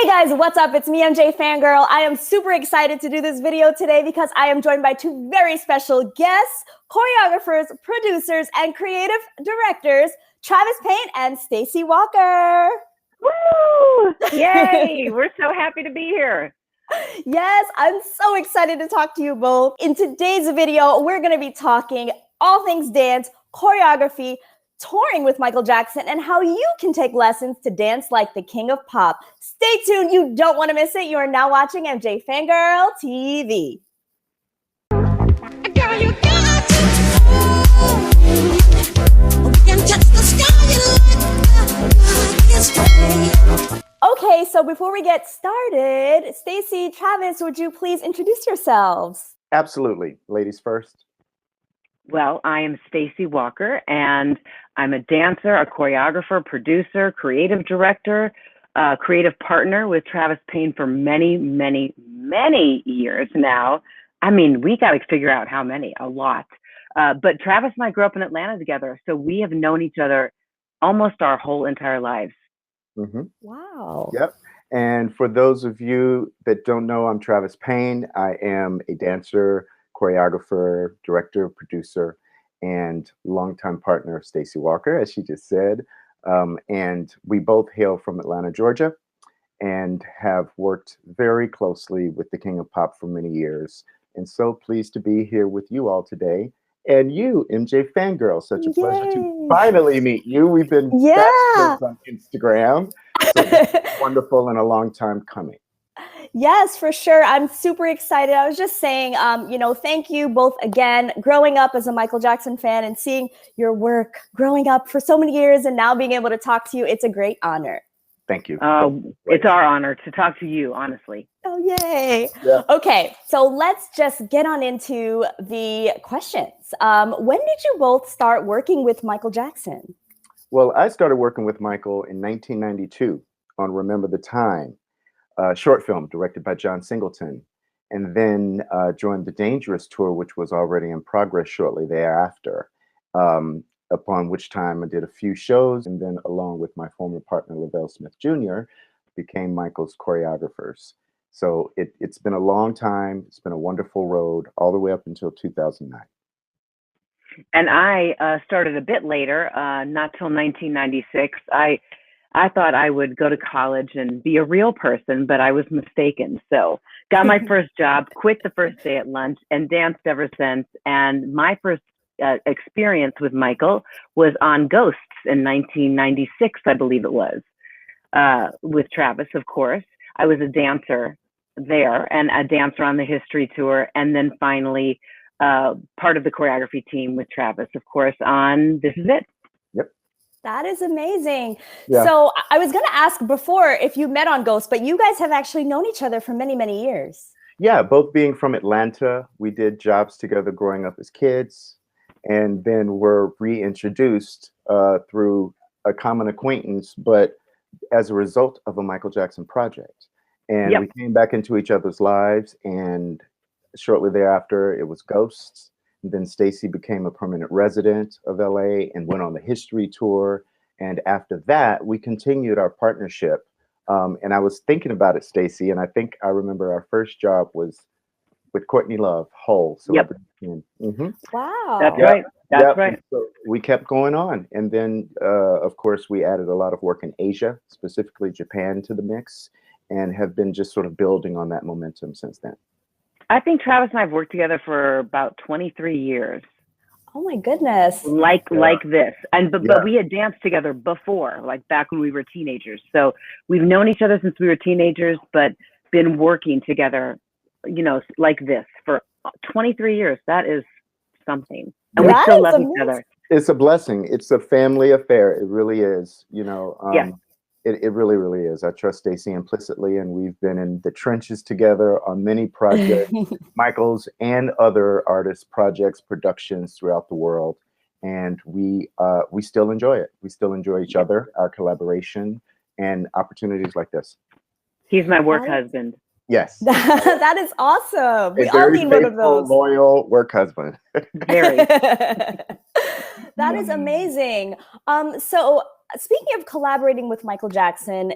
Hey guys, what's up? It's me, MJ Fangirl. I am super excited to do this video today because I am joined by two very special guests, choreographers, producers, and creative directors, Travis Payne and Stacey Walker. Woo! Yay! We're so happy to be here. Yes, I'm so excited to talk to you both. In today's video, we're going to be talking all things dance, choreography, touring with Michael Jackson, and how you can take lessons to dance like the king of pop. Stay tuned. You don't want to miss it. You are now watching MJ Fangirl TV. Girl, you got to know. We can touch the sky like it's free. Okay, so before we get started, Stacey, Travis, would you please introduce yourselves? Absolutely. Ladies first. Well, I am Stacey Walker, and I'm a dancer, a choreographer, producer, creative director, creative partner with Travis Payne for many, many, many years now. I mean, we got to figure out how many, a lot. But Travis and I grew up in Atlanta together, so we have known each other almost our whole entire lives. Mm-hmm. Wow. Yep. And for those of you that don't know, I'm Travis Payne. I am a dancer, choreographer, director, producer, and longtime partner of Stacey Walker, as she just said. And we both hail from Atlanta, Georgia, and have worked very closely with the King of Pop for many years. And so pleased to be here with you all today. And you, MJ Fangirl, such a pleasure to finally meet you. We've been best friends on Instagram. So it's wonderful and a long time coming. Yes, for sure. I'm super excited. I was just saying, thank you both again. Growing up as a Michael Jackson fan and seeing your work growing up for so many years and now being able to talk to you, it's a great honor. Thank you. It's our honor to talk to you, honestly. Oh, yay. Yeah. Okay, so let's just get on into the questions. When did you both start working with Michael Jackson? Well, I started working with Michael in 1992 on Remember the Time, a short film directed by John Singleton, and then joined the Dangerous Tour, which was already in progress shortly thereafter, upon which time I did a few shows, and then along with my former partner, Lavelle Smith Jr., became Michael's choreographers. So it's been a long time. It's been a wonderful road all the way up until 2009. And I started a bit later, not till 1996. I thought I would go to college and be a real person, but I was mistaken. So got my first job, quit the first day at lunch, and danced ever since. And my first experience with Michael was on Ghosts in 1996, I believe it was, with Travis, of course. I was a dancer there and a dancer on the History Tour, and then finally part of the choreography team with Travis, of course, on This Is It. Yep. That is amazing. Yeah. So I was going to ask before if you met on Ghost, but you guys have actually known each other for many, many years. Yeah, both being from Atlanta. We did jobs together growing up as kids, and then were reintroduced through a common acquaintance, but as a result of a Michael Jackson project. And we came back into each other's lives, and shortly thereafter, it was Ghosts. And then Stacey became a permanent resident of LA and went on the History Tour. And after that, we continued our partnership. And I was thinking about it, Stacey, and I think I remember our first job was with Courtney Love, Whole. So Wow. That's right. That's right. So we kept going on. And then, of course, we added a lot of work in Asia, specifically Japan, to the mix, and have been just sort of building on that momentum since then. I think Travis and I have worked together for about 23 years. Oh my goodness. Like this. And but we had danced together before, like back when we were teenagers. So we've known each other since we were teenagers, but been working together, like this for 23 years. That is something. And we still love each other. It's a blessing. It's a family affair. It really is. It really, really is. I trust Stacey implicitly, and we've been in the trenches together on many projects, Michael's and other artists' projects, productions throughout the world. And we still enjoy it. We still enjoy each other, our collaboration, and opportunities like this. He's my work husband. Yes. That is awesome. We all need one of those. Loyal work husband. Very. That is amazing. So speaking of collaborating with Michael Jackson,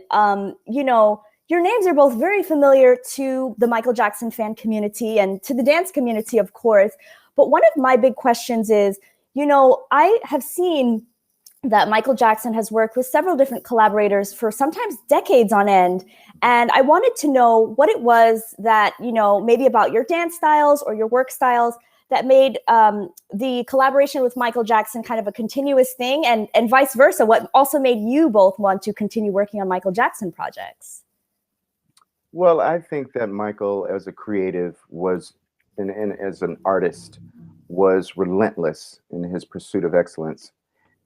your names are both very familiar to the Michael Jackson fan community and to the dance community, of course. But one of my big questions is, I have seen that Michael Jackson has worked with several different collaborators for sometimes decades on end. And I wanted to know what it was that, maybe about your dance styles or your work styles that made the collaboration with Michael Jackson kind of a continuous thing, and vice versa, what also made you both want to continue working on Michael Jackson projects? Well, I think that Michael, as a creative, was, and as an artist, was relentless in his pursuit of excellence.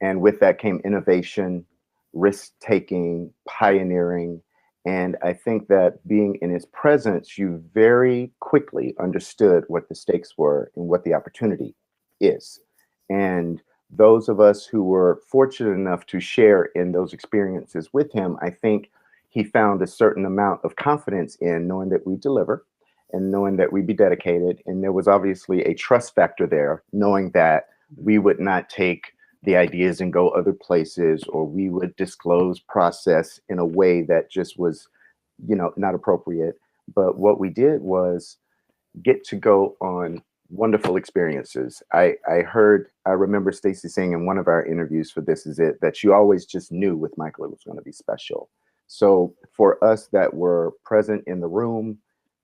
And with that came innovation, risk taking, pioneering. And I think that being in his presence, you very quickly understood what the stakes were and what the opportunity is. And those of us who were fortunate enough to share in those experiences with him, I think he found a certain amount of confidence in knowing that we deliver and knowing that we'd be dedicated. And there was obviously a trust factor there, knowing that we would not take the ideas and go other places, or we would disclose process in a way that just was, not appropriate. But what we did was get to go on wonderful experiences. I remember Stacey saying in one of our interviews for This Is It, that you always just knew with Michael it was going to be special. So for us that were present in the room,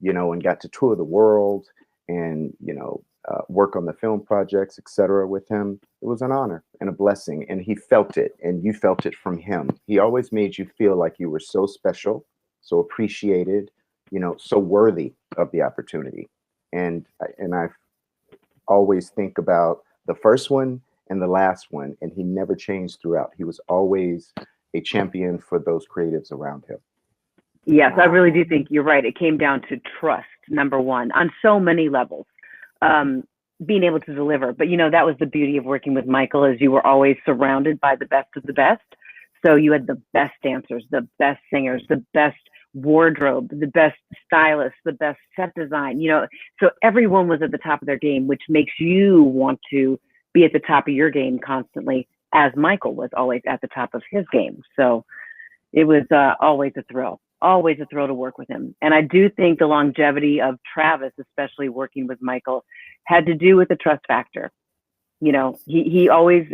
and got to tour the world and, work on the film projects, etc. with him, it was an honor and a blessing. And he felt it, and you felt it from him. He always made you feel like you were so special, so appreciated, so worthy of the opportunity. And I always think about the first one and the last one, and he never changed throughout. He was always a champion for those creatives around him. Yes, I really do think you're right. It came down to trust, number one, on so many levels, being able to deliver. But, that was the beauty of working with Michael, is you were always surrounded by the best of the best. So you had the best dancers, the best singers, the best wardrobe, the best stylists, the best set design, so everyone was at the top of their game, which makes you want to be at the top of your game constantly, as Michael was always at the top of his game. So it was always a thrill to work with him. And I do think the longevity of Travis, especially working with Michael, had to do with the trust factor. He always,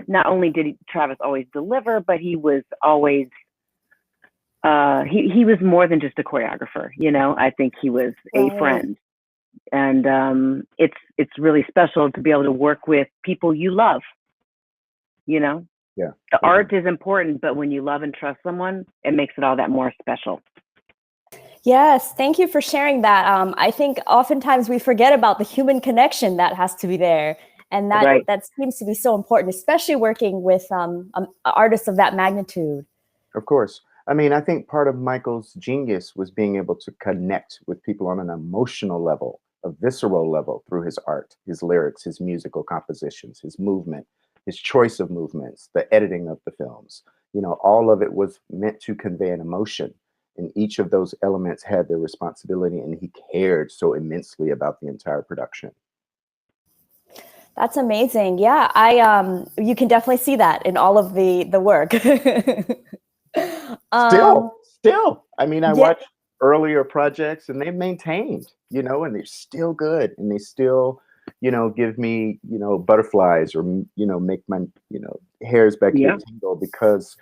not only did Travis always deliver, but he was always, he was more than just a choreographer. I think he was a friend. And it's really special to be able to work with people you love, Yeah. The art is important, but when you love and trust someone, it makes it all that more special. Yes, thank you for sharing that. I think oftentimes we forget about the human connection that has to be there. And that seems to be so important, especially working with artists of that magnitude. Of course. I mean, I think part of Michael's genius was being able to connect with people on an emotional level, a visceral level, through his art, his lyrics, his musical compositions, his movement, his choice of movements, the editing of the films. All of it was meant to convey an emotion. And each of those elements had their responsibility, and he cared so immensely about the entire production. That's amazing. Yeah, you can definitely see that in all of the work. Still. I mean, I watched earlier projects and they've maintained, and they're still good, and they still, give me, butterflies, or, make my, hairs back here tingle because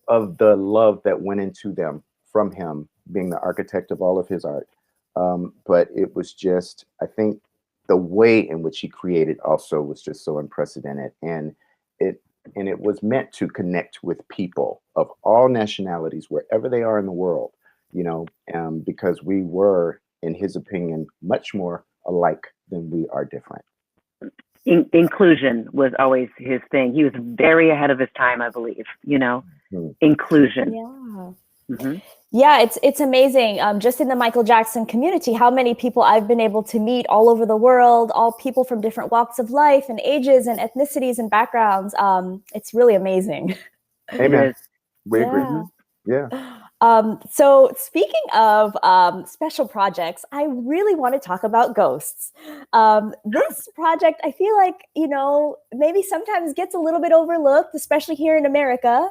of the love that went into them from him being the architect of all of his art. But it was just, I think the way in which he created also was just so unprecedented. And it was meant to connect with people of all nationalities, wherever they are in the world, because we were, in his opinion, much more alike than we are different. Inclusion was always his thing. He was very ahead of his time, I believe, inclusion. Yeah. Mm-hmm. Yeah, it's amazing. Just in the Michael Jackson community, how many people I've been able to meet all over the world, all people from different walks of life and ages and ethnicities and backgrounds. It's really amazing. Amen. We agree. Yeah. So speaking of special projects, I really want to talk about Ghosts. This project, I feel like, maybe sometimes gets a little bit overlooked, especially here in America.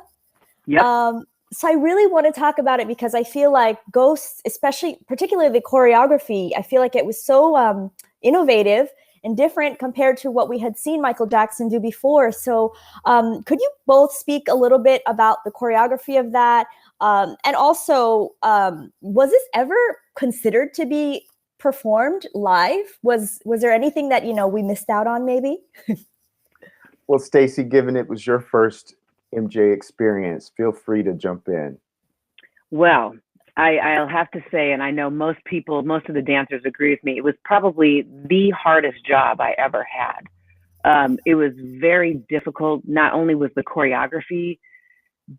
Yep. So I really want to talk about it because I feel like Ghosts, especially particularly the choreography, I feel like it was so innovative and different compared to what we had seen Michael Jackson do before. So could you both speak a little bit about the choreography of that? And also, was this ever considered to be performed live? Was there anything that, we missed out on maybe? Well, Stacey, given it was your first MJ experience, feel free to jump in. Well, I'll have to say, and I know most of the dancers agree with me, it was probably the hardest job I ever had. It was very difficult. Not only was the choreography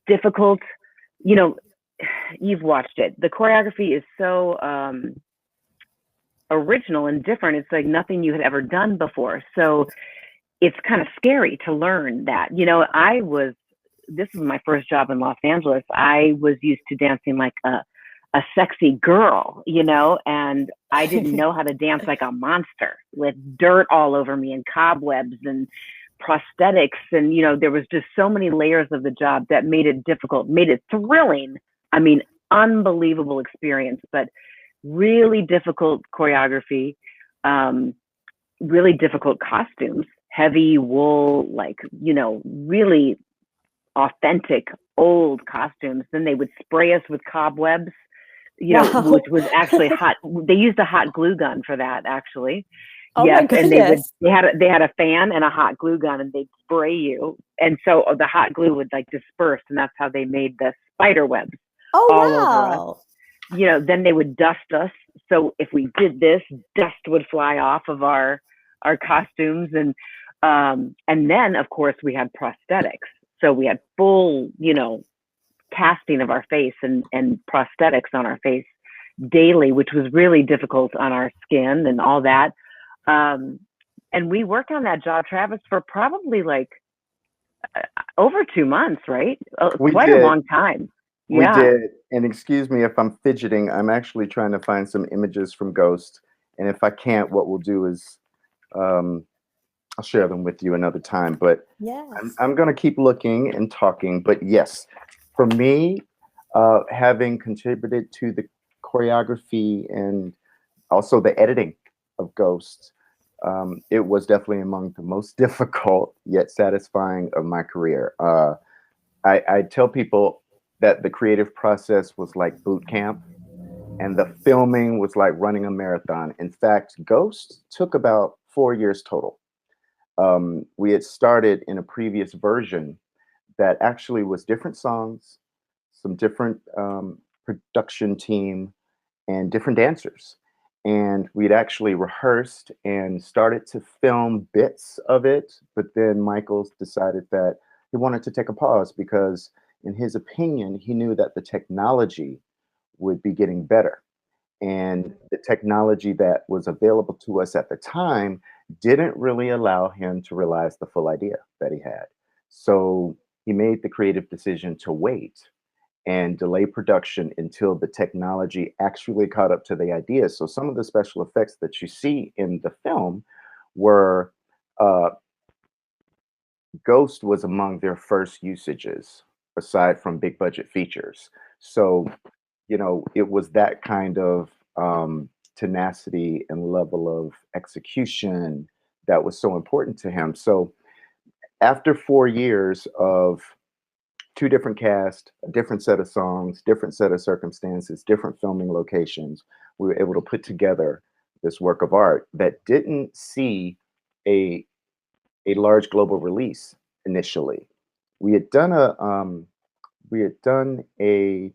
difficult, you've watched it. The choreography is so original and different. It's like nothing you had ever done before. So it's kind of scary to learn that. This was my first job in Los Angeles. I was used to dancing like a sexy girl, and I didn't know how to dance like a monster with dirt all over me and cobwebs and prosthetics. And, there was just so many layers of the job that made it difficult, made it thrilling. I mean, unbelievable experience, but really difficult choreography, really difficult costumes, heavy wool, like, really authentic old costumes. Then they would spray us with cobwebs, which was actually hot. They used a hot glue gun for that, actually. Oh my goodness. And they had a fan and a hot glue gun, and they'd spray you. And so the hot glue would like disperse, and that's how they made the spider webs all over us. Then they would dust us. So if we did this, dust would fly off of our costumes. And then of course we had prosthetics. So we had full, casting of our face and prosthetics on our face daily, which was really difficult on our skin and all that. And we worked on that job, Travis, for probably like over 2 months, right? Quite a long time. We did. And excuse me if I'm fidgeting. I'm actually trying to find some images from Ghost. And if I can't, what we'll do is I'll share them with you another time. But yes. I'm going to keep looking and talking. But yes, for me, having contributed to the choreography and also the editing of Ghost, it was definitely among the most difficult yet satisfying of my career. I tell people that the creative process was like boot camp and the filming was like running a marathon. In fact, Ghost took about 4 years total. We had started in a previous version that actually was different songs, some different production team, and different dancers. And we'd actually rehearsed and started to film bits of it. But then Michael decided that he wanted to take a pause because, in his opinion, he knew that the technology would be getting better. And the technology that was available to us at the time didn't really allow him to realize the full idea that he had. So he made the creative decision to wait and delay production until the technology actually caught up to the idea. So some of the special effects that you see in the film were Ghost was among their first usages, aside from big budget features. So, it was that kind of tenacity and level of execution that was so important to him. So after 4 years of 2 different casts, a different set of songs, different set of circumstances, different filming locations, we were able to put together this work of art that didn't see a large global release initially. We had done a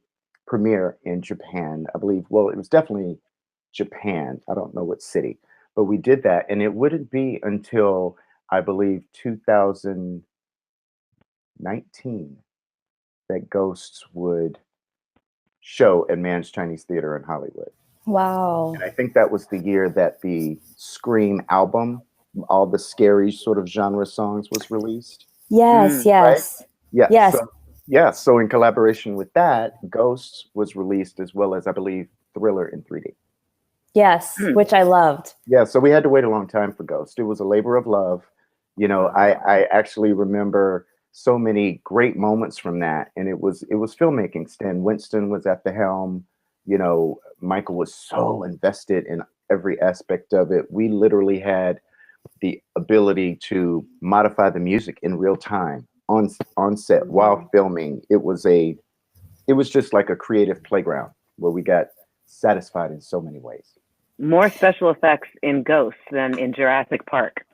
premiere in Japan, I believe. Well, it was definitely Japan. I don't know what city, but we did that, and it wouldn't be until I believe 2019 that Ghosts would show at Mann's Chinese Theater in Hollywood. Wow. And I think that was the year that the Scream album, all the scary sort of genre songs, was released. Yes, yes. Right? Yeah. Yes. So in collaboration with that, Ghosts was released, as well as, I believe, Thriller in 3D. Yes, which I loved. Yeah, so we had to wait a long time for Ghost. It was a labor of love. I actually remember so many great moments from that. And it was filmmaking. Stan Winston was at the helm. You know, Michael was so invested in every aspect of it. We literally had the ability to modify the music in real time on set while filming. It was just like a creative playground where we got satisfied in so many ways. More special effects in Ghosts than in Jurassic Park.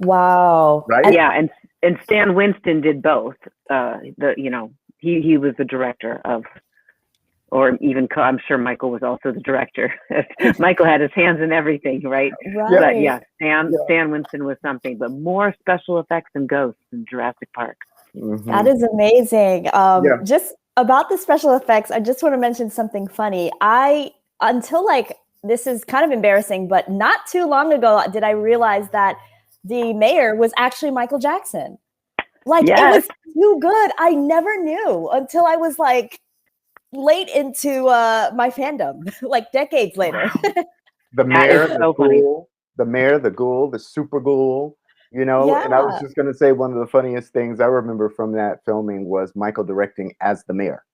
Wow. Right? Yeah, and Stan Winston did both. He was the director of, or even I'm sure Michael was also the director. Michael had his hands in everything, right? Right. But yeah, Stan Winston was something. But more special effects in Ghosts than Jurassic Park. Mm-hmm. That is amazing. Just about the special effects, I just want to mention something funny. Until like, this is kind of embarrassing, but not too long ago did I realize that the mayor was actually Michael Jackson. Like, It was too good. I never knew until I was like late into my fandom, like decades later. Wow. The mayor, so the mayor, the ghoul, the super ghoul, you know. Yeah. And I was just going to say, one of the funniest things I remember from that filming was Michael directing as the mayor.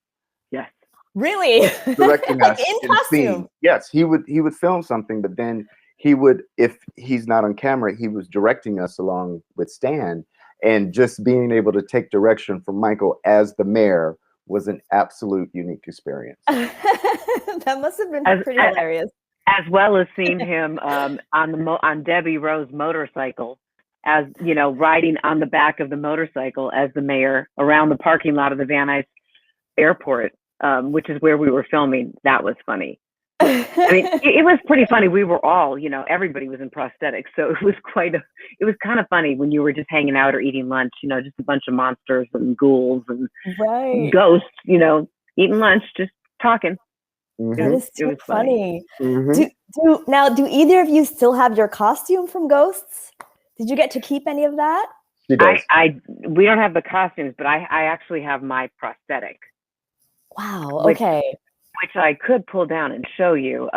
Yes. Really? Directing like us in costume. scene. Yes, he would film something, but then he would, if he's not on camera, he was directing us along with Stan, and just being able to take direction from Michael as the mayor was an absolute unique experience. That must have been pretty hilarious. As well as seeing him on Debbie Rowe's motorcycle, as you know, riding on the back of the motorcycle as the mayor around the parking lot of the Van Nuys Airport, which is where we were filming. That was funny. I mean, it was pretty funny. We were all, you know, everybody was in prosthetics, so it was it was kind of funny when you were just hanging out or eating lunch, you know, just a bunch of monsters and ghouls and ghosts, you know, eating lunch, just talking. That is too funny. Mm-hmm. Do either of you still have your costume from Ghosts? Did you get to keep any of that? She does. We don't have the costumes, but I actually have my prosthetic. Wow. Okay. Which I could pull down and show you.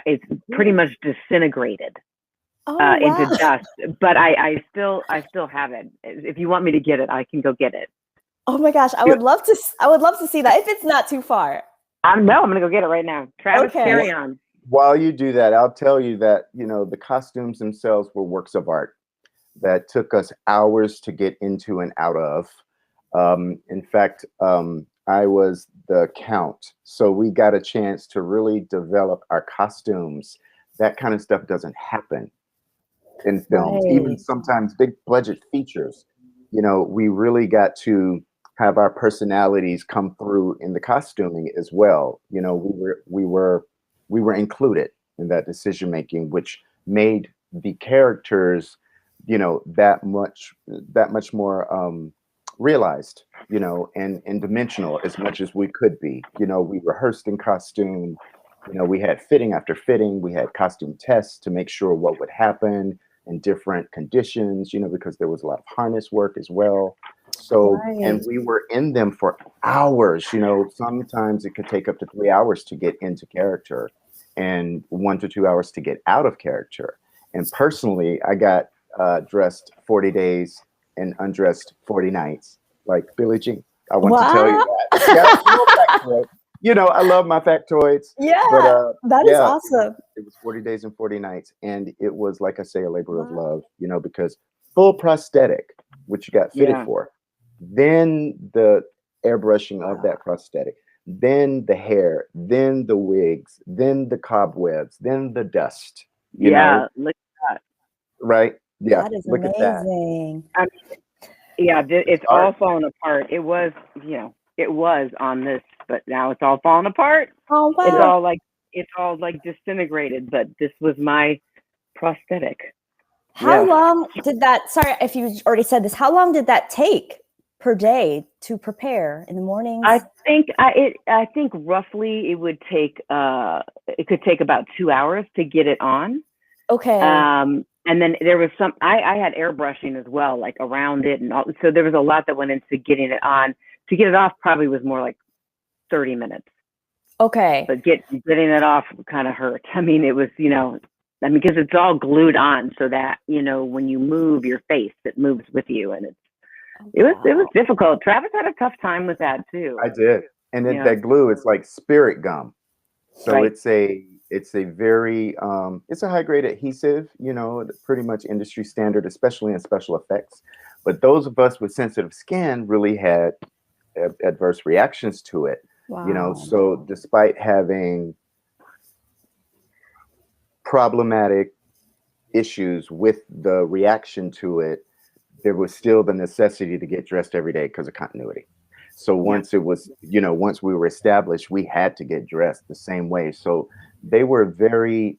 It's pretty much disintegrated into dust, but I still have it. If you want me to get it, I can go get it. Oh my gosh, I would love to see that if it's not too far. I'm gonna go get it right now. Travis, carry on. While you do that, I'll tell you that, you know, the costumes themselves were works of art that took us hours to get into and out of. In fact, I was the count, so we got a chance to really develop our costumes. That kind of stuff doesn't happen in films, even sometimes big budget features. You know, we really got to have our personalities come through in the costuming as well. You know, we were included in that decision making, which made the characters, you know, that much more realized, you know, and dimensional as much as we could be. You know, we rehearsed in costume. You know, we had fitting after fitting. We had costume tests to make sure what would happen in different conditions, you know, because there was a lot of harness work as well. So, and we were in them for hours, you know, sometimes it could take up to 3 hours to get into character and 1 to 2 hours to get out of character. And personally, I got dressed 40 days and undressed 40 nights, like Billie Jean. I want to tell you that. You know, I love my factoids. Yeah, but, that is awesome. It was 40 days and 40 nights. And it was, like I say, a labor of love, you know, because full prosthetic, which you got fitted for, then the airbrushing of that prosthetic, then the hair, then the wigs, then the cobwebs, then the dust. You know? Look at that. Right? Yeah, that is look amazing. At that. It's all falling apart. It was, you know, it was on this, but now it's all falling apart. Oh wow! It's all like disintegrated. But this was my prosthetic. How long did that? Sorry if you already said this. How long did that take per day to prepare in the mornings? I think roughly it would take it could take about 2 hours to get it on. Okay. And then there was I had airbrushing as well, like around it, and all, so there was a lot that went into getting it on. To get it off probably was more like 30 minutes. Okay. But getting it off kind of hurt. I mean, it was, you know, because it's all glued on so that, you know, when you move your face, it moves with you, and it's it was difficult. Travis had a tough time with that too. I did. And then Yeah. that glue, it's like spirit gum. So Right. it's a very it's a high grade adhesive, you know, pretty much industry standard, especially in special effects. But those of us with sensitive skin really had adverse reactions to it. You know, so despite having problematic issues with the reaction to it, there was still the necessity to get dressed every day because of continuity. So once it was, you know, once we were established, we had to get dressed the same way. So they were very,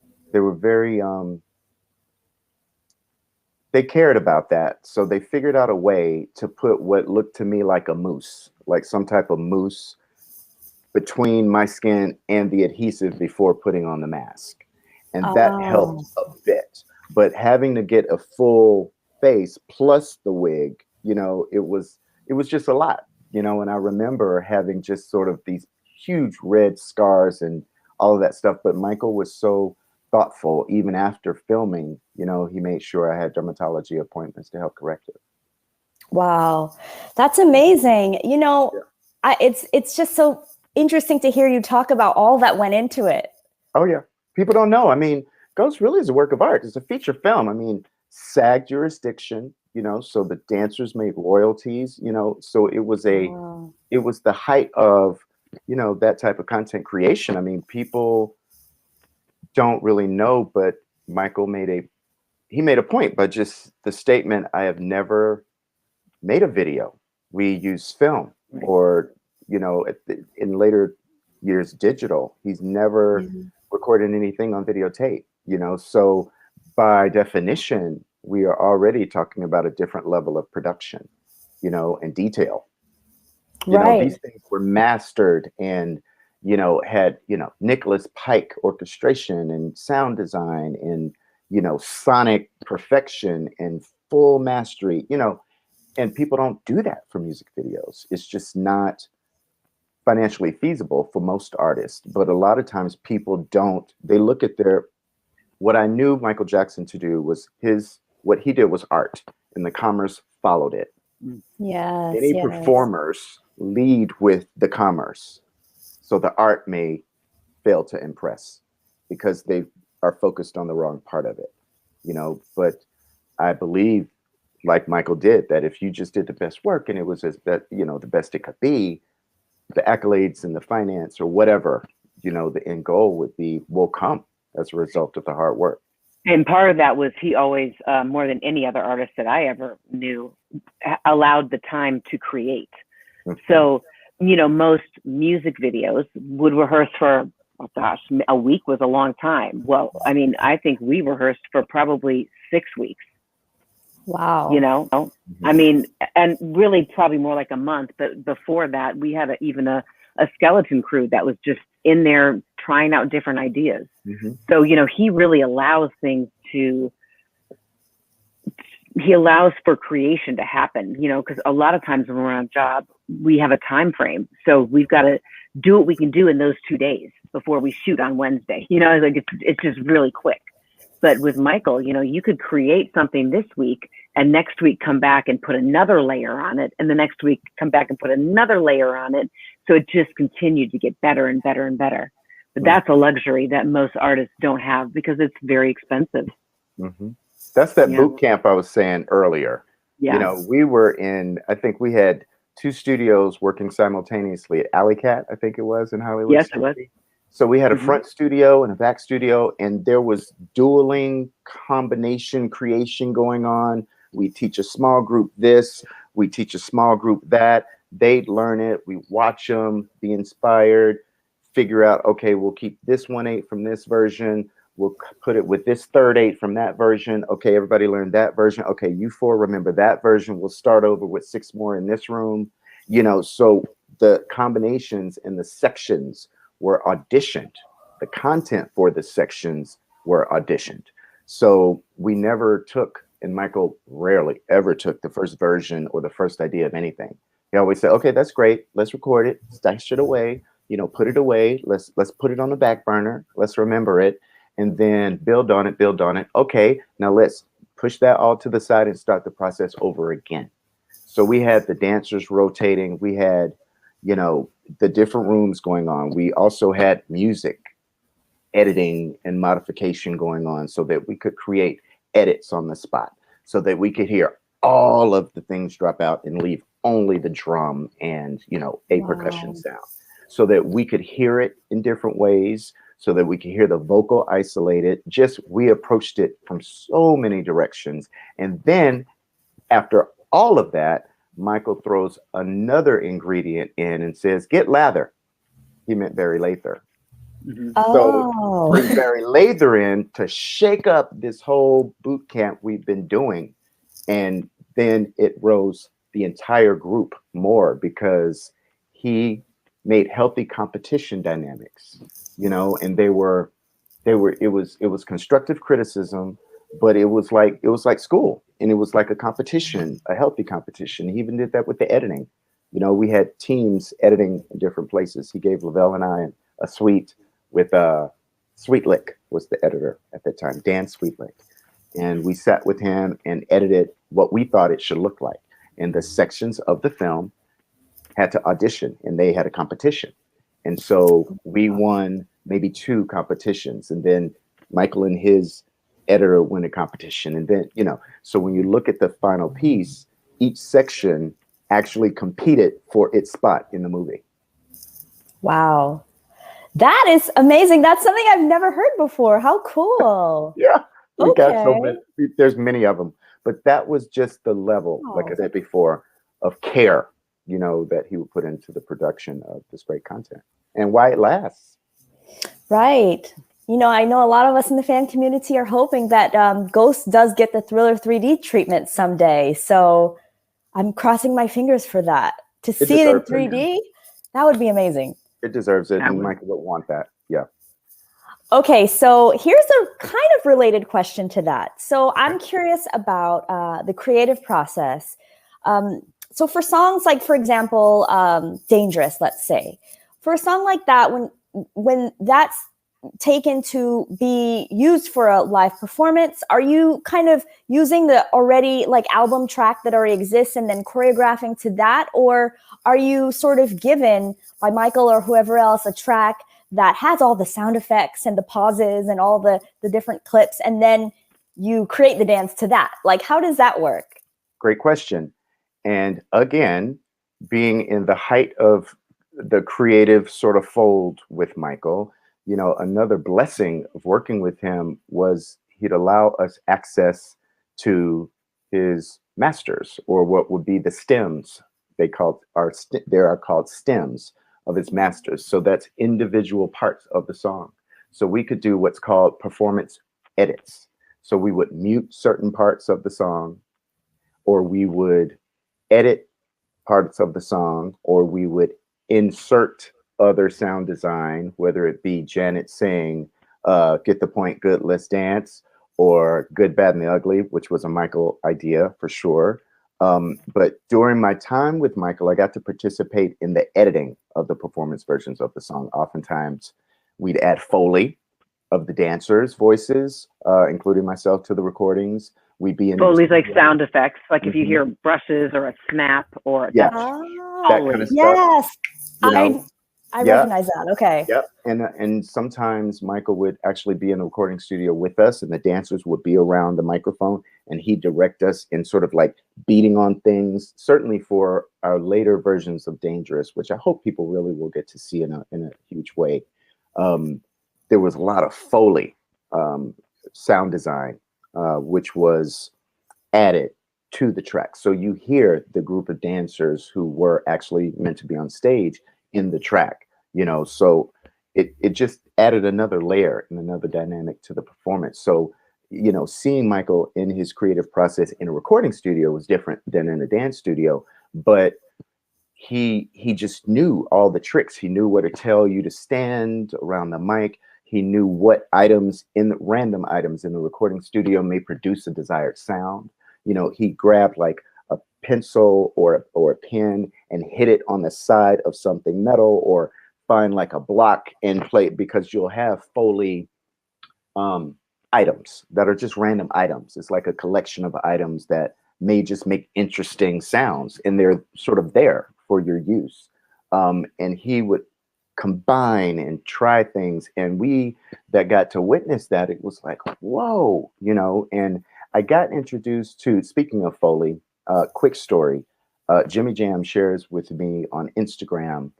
they cared about that. So they figured out a way to put what looked to me like a mousse, like some type of mousse between my skin and the adhesive before putting on the mask. And that helped a bit. But having to get a full face plus the wig, you know, it was just a lot. You know, and I remember having just sort of these huge red scars and all of that stuff. But Michael was so thoughtful, even after filming, you know, he made sure I had dermatology appointments to help correct it. Wow, that's amazing. You know, it's just so interesting to hear you talk about all that went into it. Oh, yeah. People don't know. I mean, Ghost really is a work of art. It's a feature film. I mean, SAG jurisdiction, you know, so the dancers made royalties, you know, so it was it was the height of, you know, that type of content creation. I mean, people don't really know, but Michael made a point by just the statement, I have never made a video. We use film or, you know, in later years, digital. He's never recorded anything on videotape, you know, so by definition, we are already talking about a different level of production, you know, and detail. You know, these things were mastered and, you know, had, you know, Nicholas Pike orchestration and sound design and, you know, sonic perfection and full mastery, you know, and people don't do that for music videos. It's just not financially feasible for most artists. But a lot of times people don't, they look at what I knew Michael Jackson to do was what he did was art and the commerce followed it. Yes. Any performers lead with the commerce. So the art may fail to impress because they are focused on the wrong part of it, you know, but I believe like Michael did that if you just did the best work and it was you know, the best it could be, the accolades and the finance or whatever, you know, the end goal will come as a result of the hard work. And part of that was he always, more than any other artist that I ever knew, allowed the time to create. So, you know, most music videos would rehearse for, oh gosh, a week was a long time. Well, I mean, I think we rehearsed for probably 6 weeks. Wow. You know, I mean, and really probably more like a month. But before that, we had even a skeleton crew that was just in there trying out different ideas. So, you know, he really allows things he allows for creation to happen, you know, because a lot of times when we're on a job, we have a time frame. So we've got to do what we can do in those 2 days before we shoot on Wednesday. You know, like it's just really quick. But with Michael, you know, you could create something this week and next week come back and put another layer on it. And the next week come back and put another layer on it. So it just continued to get better and better and better. But that's a luxury that most artists don't have because it's very expensive. That's that boot camp I was saying earlier. Yeah. You know, we were I think we had 2 studios working simultaneously at Alley Cat, I think it was in Hollywood. Yes, it was. So we had a front studio and a back studio, and there was dueling combination creation going on. We teach a small group this, we teach a small group that. They'd learn it. We watch them, be inspired, figure out, okay, we'll keep this 1/8 from this version. We'll put it with this 3/8 from that version. Okay, everybody learned that version. Okay, you 4 remember that version. We'll start over with 6 more in this room. You know, so the combinations and the sections were auditioned. The content for the sections were auditioned. So we never took, and Michael rarely ever took the first version or the first idea of anything. He always said, okay, that's great. Let's record it, stash it away, you know, put it away. Let's put it on the back burner. Let's remember it. And then build on it, build on it. Okay, now let's push that all to the side and start the process over again. So we had the dancers rotating. We had, you know, the different rooms going on. We also had music editing and modification going on so that we could create edits on the spot, so that we could hear all of the things drop out and leave only the drum and, you know, a percussion sound, so that we could hear it in different ways, so that we could hear the vocal isolated. Just, we approached it from so many directions. And then after all of that, Michael throws another ingredient in and says, get lather. He meant Barry Lather. So bring Barry Lather in to shake up this whole boot camp we've been doing. And then it rose the entire group more, because he made healthy competition dynamics, you know, and it was constructive criticism, but it was like school, and it was like a competition, a healthy competition. He even did that with the editing. You know, we had teams editing in different places. He gave Lavelle and I a suite with Sweetlick was the editor at that time, Dan Sweetlick. And we sat with him and edited what we thought it should look like. And the sections of the film had to audition, and they had a competition. And so we won maybe 2 competitions, and then Michael and his editor win a competition. And then, you know, so when you look at the final piece, each section actually competed for its spot in the movie. Wow. That is amazing. That's something I've never heard before. How cool. Yeah. We got so Okay. many, there's many of them, but that was just the level, like I said before, of care, you know, that he would put into the production of this great content, and why it lasts. Right. You know, I know a lot of us in the fan community are hoping that Ghost does get the Thriller 3D treatment someday. So I'm crossing my fingers for that. To see it in 3D, that would be amazing. It deserves it, and Michael would want that. Yeah. Okay, so here's a kind of related question to that. So I'm curious about the creative process. So for songs like, for example, Dangerous, let's say, for a song like that, when that's taken to be used for a live performance, are you kind of using the already like album track that already exists and then choreographing to that? Or are you sort of given by Michael or whoever else a track that has all the sound effects and the pauses and all the different clips, and then you create the dance to that? Like, how does that work? Great question. And again, being in the height of the creative sort of fold with Michael, you know, another blessing of working with him was he'd allow us access to his masters, or what would be the stems. They are called stems of his masters. So that's individual parts of the song. So we could do what's called performance edits. So we would mute certain parts of the song, or we would edit parts of the song, or we would insert other sound design, whether it be Janet saying, get the point, good, let's dance, or Good, Bad, and the Ugly, which was a Michael idea for sure. But during my time with Michael, I got to participate in the editing of the performance versions of the song. Oftentimes, we'd add Foley of the dancers' voices, including myself, to the recordings. We'd be in Foley's like sound effects, like if you hear brushes or a snap or that kind of stuff. Yes, You know? I recognize that. Okay. Yep. And sometimes Michael would actually be in the recording studio with us, and the dancers would be around the microphone, and he'd direct us in sort of like beating on things. Certainly for our later versions of Dangerous, which I hope people really will get to see in a huge way. There was a lot of Foley sound design, which was added to the track. So you hear the group of dancers who were actually meant to be on stage in the track, you know, so it just added another layer and another dynamic to the performance. So, you know, seeing Michael in his creative process in a recording studio was different than in a dance studio, but he just knew all the tricks. He knew where to tell you to stand around the mic. He knew what random items in the recording studio may produce a desired sound. You know, he grabbed like a pencil or a pen and hit it on the side of something metal, or find like a block and play it, because you'll have Foley items that are just random items. It's like a collection of items that may just make interesting sounds, and they're sort of there for your use. And he would combine and try things, and we that got to witness that, it was like, whoa, and I got introduced to, speaking of Foley, quick story, Jimmy Jam shares with me on Instagram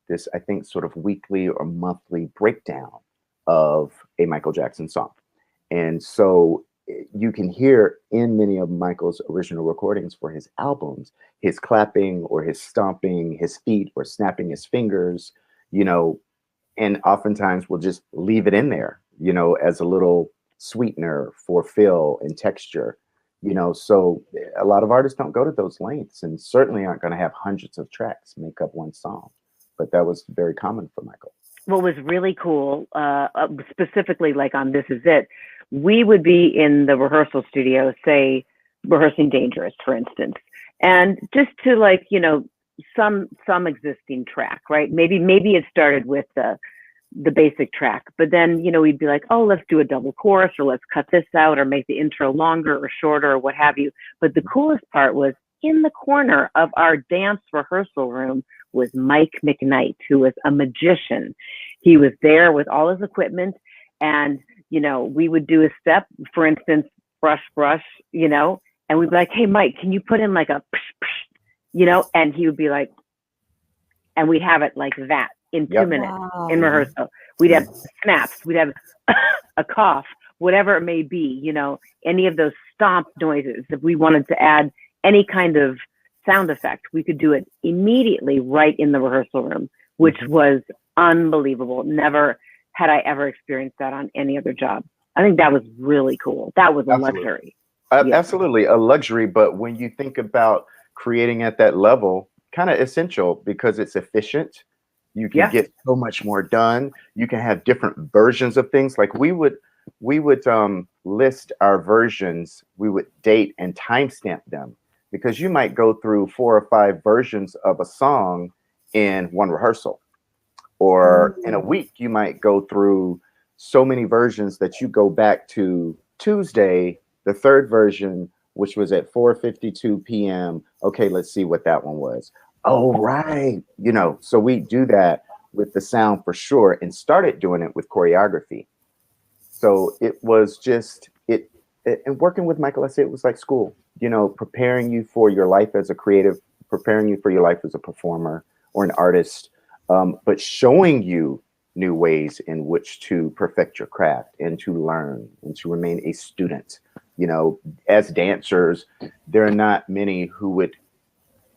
this, I think, sort of weekly or monthly breakdown of a Michael Jackson song. And so you can hear in many of Michael's original recordings for his albums, his clapping or his stomping his feet or snapping his fingers, and oftentimes we'll just leave it in there, as a little sweetener for feel and texture, so a lot of artists don't go to those lengths and certainly aren't going to have hundreds of tracks make up one song. But that was very common for Michael. What was really cool, specifically like on This Is It, we would be in the rehearsal studio, say, rehearsing Dangerous, for instance, and just to some existing track, right? Maybe it started with the basic track, but then, we'd be like, oh, let's do a double chorus, or let's cut this out, or make the intro longer or shorter, or what have you. But the coolest part was in the corner of our dance rehearsal room was Mike McKnight, who was a magician. He was there with all his equipment, and we would do a step, for instance, brush, and we'd be like, hey, Mike, can you put in like a psh, psh, and he would be like, and we'd have it like that in 2 minutes. Wow. In rehearsal. We'd have snaps, we'd have a cough, whatever it may be, any of those stomp noises. If we wanted to add any kind of sound effect, we could do it immediately right in the rehearsal room, which was unbelievable. Never had I ever experienced that on any other job. I think that was really cool. That was a luxury. Absolutely a luxury. But when you think about creating at that level, kind of essential because it's efficient. You can get so much more done. You can have different versions of things. Like we would list our versions. We would date and timestamp them, because you might go through 4 or 5 versions of a song in one rehearsal, or in a week, you might go through so many versions that you go back to Tuesday, the 3rd version, which was at 4:52 p.m. Okay, let's see what that one was. Oh, right. So we do that with the sound for sure, and started doing it with choreography. So it was just, and working with Michael, I say it was like school, preparing you for your life as a creative, preparing you for your life as a performer or an artist, but showing you new ways in which to perfect your craft and to learn and to remain a student. As dancers, there are not many who would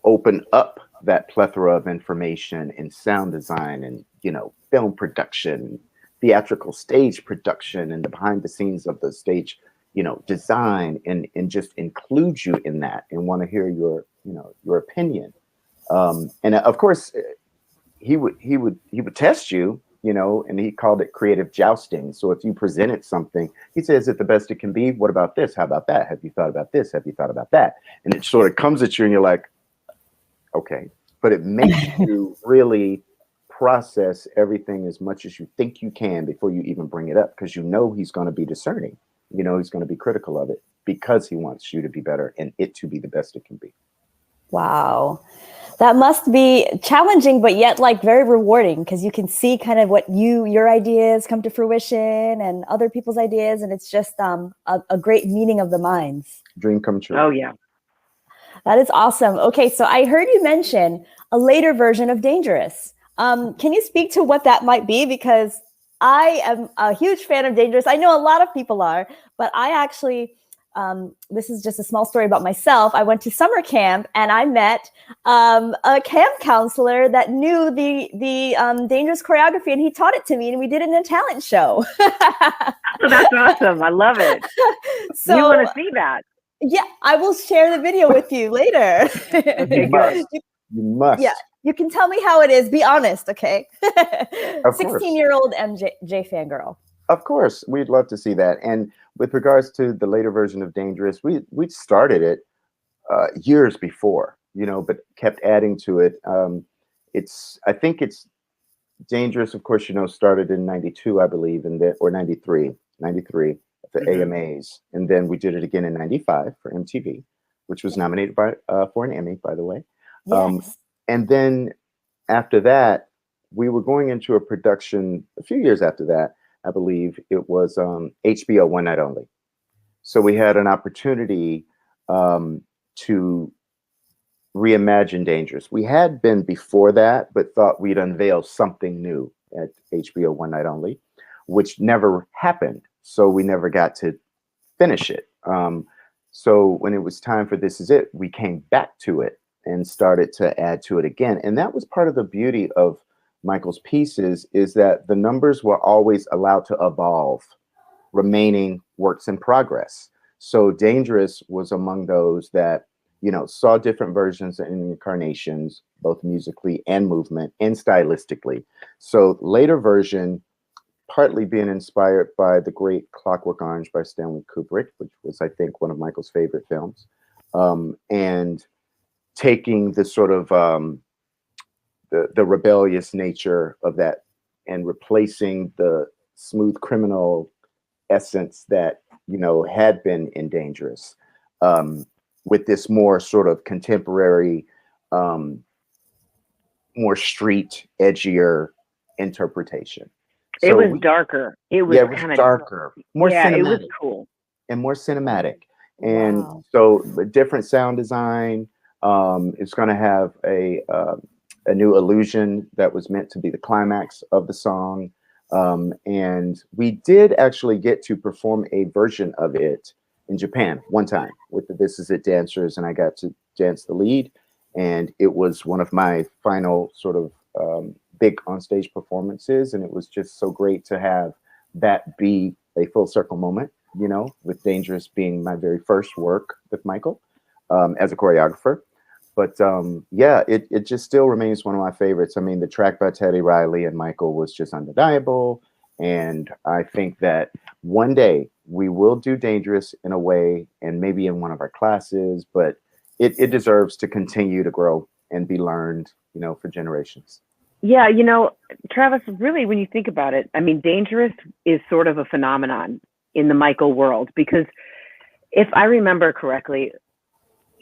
open up that plethora of information in sound design and, film production, theatrical stage production, and the behind the scenes of the stage, design, and just include you in that and want to hear your opinion. And of course, he would test you, and he called it creative jousting. So if you presented something, he says, is it the best it can be? What about this? How about that? Have you thought about this? Have you thought about that? And it sort of comes at you and you're like, okay, but it makes you really process everything as much as you think you can before you even bring it up, because he's going to be discerning. He's going to be critical of it because he wants you to be better and it to be the best it can be. Wow. That must be challenging, but yet like very rewarding, because you can see kind of what your ideas come to fruition and other people's ideas. And it's just a great meeting of the minds. Dream come true. Oh, yeah. That is awesome. Okay, so I heard you mention a later version of Dangerous. Can you speak to what that might be? Because I am a huge fan of Dangerous. I know a lot of people are, but I actually, this is just a small story about myself. I went to summer camp and I met a camp counselor that knew the Dangerous choreography, and he taught it to me, and we did it in a talent show. That's awesome. I love it. So, you want to see that? Yeah, I will share the video with you later. Okay, good. You must. Yeah, you can tell me how it is. Be honest, okay? Of course. 16-year-old MJ fangirl. Of course, we'd love to see that. And with regards to the later version of Dangerous, we started it years before, but kept adding to it. I think it's Dangerous, of course, started in 92, I believe, or 93, at the AMAs. And then we did it again in 95 for MTV, which was nominated for an Emmy, by the way. Yes. And then after that, we were going into a production a few years after that. I believe it was HBO One Night Only. So we had an opportunity to reimagine Dangerous. We had been before that, but thought we'd unveil something new at HBO One Night Only, which never happened. So we never got to finish it. So when it was time for This Is It, we came back to it and started to add to it again. And that was part of the beauty of Michael's pieces, is that the numbers were always allowed to evolve, remaining works in progress. So Dangerous was among those that, you know, saw different versions and incarnations, both musically and movement and stylistically. So later version, partly being inspired by the great Clockwork Orange by Stanley Kubrick, which was, I think, one of Michael's favorite films, and taking the sort of the rebellious nature of that and replacing the smooth criminal essence that, you know, had been in Dangerous, with this more sort of contemporary, more street, edgier interpretation. So it was darker. It was kind of darker, more cinematic. It was cool and more cinematic. And Wow. so a different sound design. It's going to have a new illusion that was meant to be the climax of the song. And we did actually get to perform a version of it in Japan one time with the This Is It dancers, and I got to dance the lead. And it was one of my final sort of big on-stage performances. And it was just so great to have that be a full circle moment, you know, with Dangerous being my very first work with Michael as a choreographer. But yeah, it just still remains one of my favorites. I mean, the track by Teddy Riley and Michael was just undeniable. And I think that one day we will do Dangerous in a way, and maybe in one of our classes, but it deserves to continue to grow and be learned, you know, for generations. Yeah, you know, Travis, really, when you think about it, I mean, Dangerous is sort of a phenomenon in the Michael world, because if I remember correctly,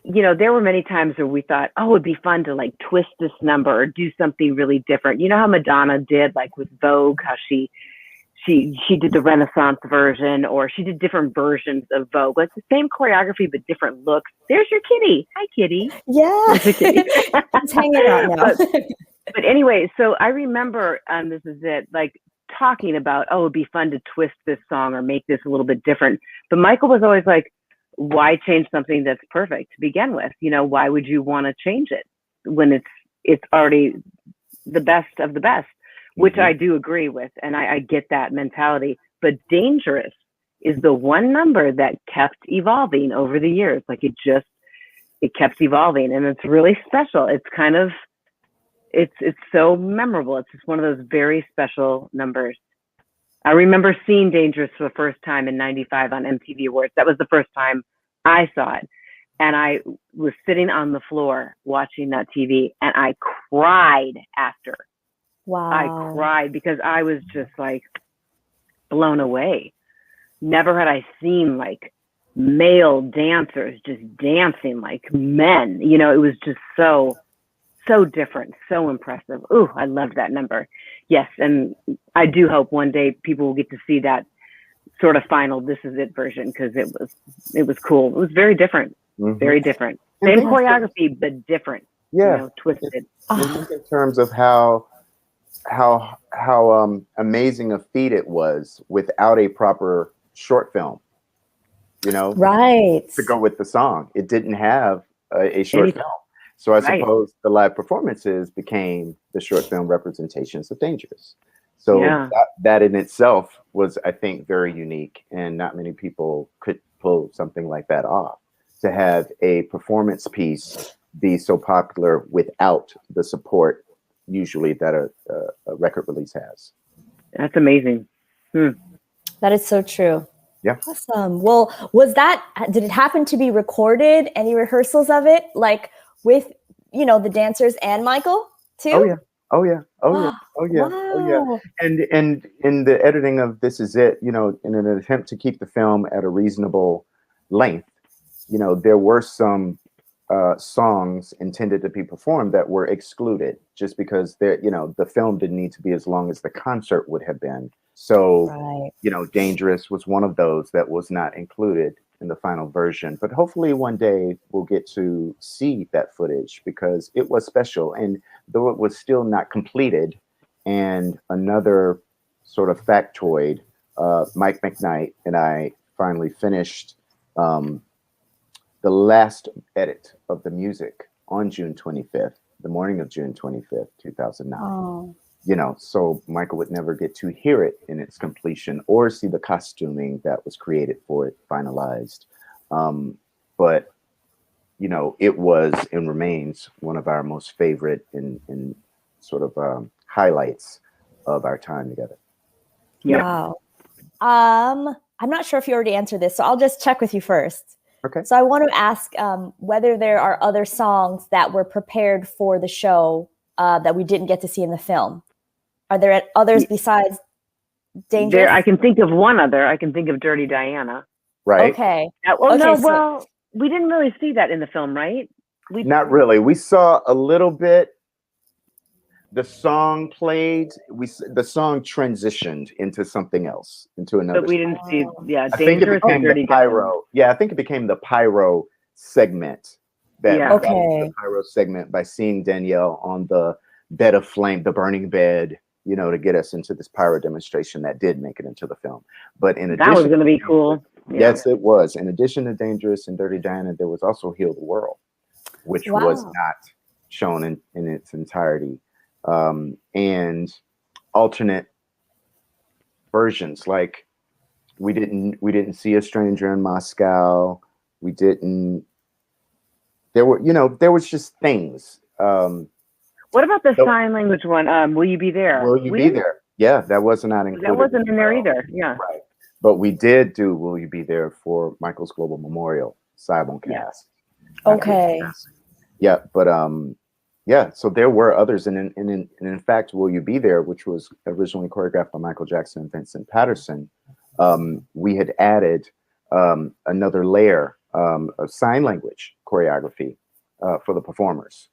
you know, there were many times where we thought, oh, it'd be fun to like twist this number or do something really different. You know how Madonna did, like with Vogue, how she did the Renaissance version, or she did different versions of Vogue, like the same choreography but different looks. There's your kitty. Hi, kitty. Yeah. It's hanging out now. But anyway, so I remember This Is It, like talking about, oh, it'd be fun to twist this song or make this a little bit different. But Michael was always like, why change something that's perfect to begin with? You know, why would you want to change it when it's already the best of the best, which I do agree with. And I get that mentality. But Dangerous is the one number that kept evolving over the years. Like it kept evolving, and it's really special. It's kind of, it's so memorable. It's just one of those very special numbers. I remember seeing Dangerous for the first time in '95 on MTV Awards. That was the first time I saw it. And I was sitting on the floor watching that TV, and I cried after. Wow. I cried because I was just like blown away. Never had I seen like male dancers just dancing like men. You know, it was just so different, so impressive. Ooh, I loved that number. Yes, and I do hope one day people will get to see that sort of final This Is It version, because it was cool. It was very different, very different. Same choreography, but different. Yeah, you know, twisted. I think in terms of how amazing a feat it was without a proper short film, you know, Right. to go with the song. It didn't have a short film. So I suppose the live performances became the short film representations of Dangerous. So that in itself was, I think, very unique, and not many people could pull something like that off. To have a performance piece be so popular without the support usually that a record release has. That's amazing. That is so true. Yeah. Awesome. Well, did it happen to be recorded? Any rehearsals of it? Like with, you know, the dancers and Michael too? Oh yeah. Oh yeah. Oh yeah. Oh yeah. Wow. And in the editing of This Is It, you know, in an attempt to keep the film at a reasonable length, you know, there were some songs intended to be performed that were excluded just because they're, you know, the film didn't need to be as long as the concert would have been. So, Right. you know, Dangerous was one of those that was not included in the final version. But hopefully one day we'll get to see that footage because it was special. And though it was still not completed, and another sort of factoid, Mike McKnight and I finally finished the last edit of the music on June 25th, the morning of June 25th, 2009. Oh. You know, so Michael would never get to hear it in its completion or see the costuming that was created for it finalized. But, you know, it was and remains one of our most favorite and sort of highlights of our time together. Yeah. Wow. I'm not sure if you already answered this, so I'll just check with you first. Okay. So I want to ask whether there are other songs that were prepared for the show that we didn't get to see in the film. Are there others besides Dangerous? I can think of one other. I can think of Dirty Diana. Right. Okay. Oh, no, Okay, so- well, we didn't really see that in the film, right? Not really. We saw a little bit. The song played. The song transitioned into something else, into another. But we song. didn't see, yeah, I think it Dangerous and became Dirty the Diana. pyro. Yeah, I think it became the pyro segment. That Yeah. we got into Okay. the pyro segment by seeing Danielle on the bed of flame, the burning bed, you know, to get us into this pyro demonstration that did make it into the film. But in addition, That was going to be cool. Yeah. Yes, it was. In addition to Dangerous and Dirty Diana, there was also Heal the World, which was Wow. not shown in its entirety. And alternate versions, like we didn't see A Stranger in Moscow. We didn't. There was just things. What about the sign language one? Will You Be There? Will You Be There? Yeah, that was not included. That wasn't in there either. Yeah. Right. But we did do Will You Be There for Michael's Global Memorial simulcast. Okay. Yeah, but yeah, so there were others, and in fact, Will You Be There, which was originally choreographed by Michael Jackson and Vincent Patterson, we had added another layer of sign language choreography for the performers,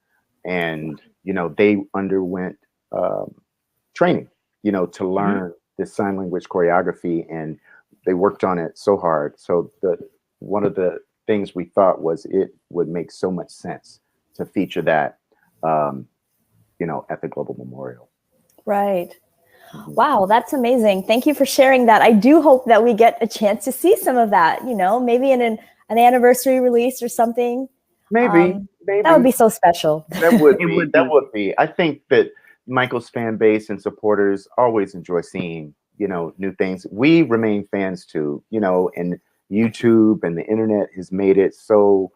and you know they underwent training, you know, to learn this sign language choreography, and they worked on it so hard. So one of the things we thought was it would make so much sense to feature that, you know, at the Global Memorial. Right. Wow, that's amazing. Thank you for sharing that. I do hope that we get a chance to see some of that, you know, maybe in an anniversary release or something. Maybe That would be so special. That would It be. would That be. would be. I think that Michael's fan base and supporters always enjoy seeing, you know, new things. We remain fans too, you know, and YouTube and the internet has made it so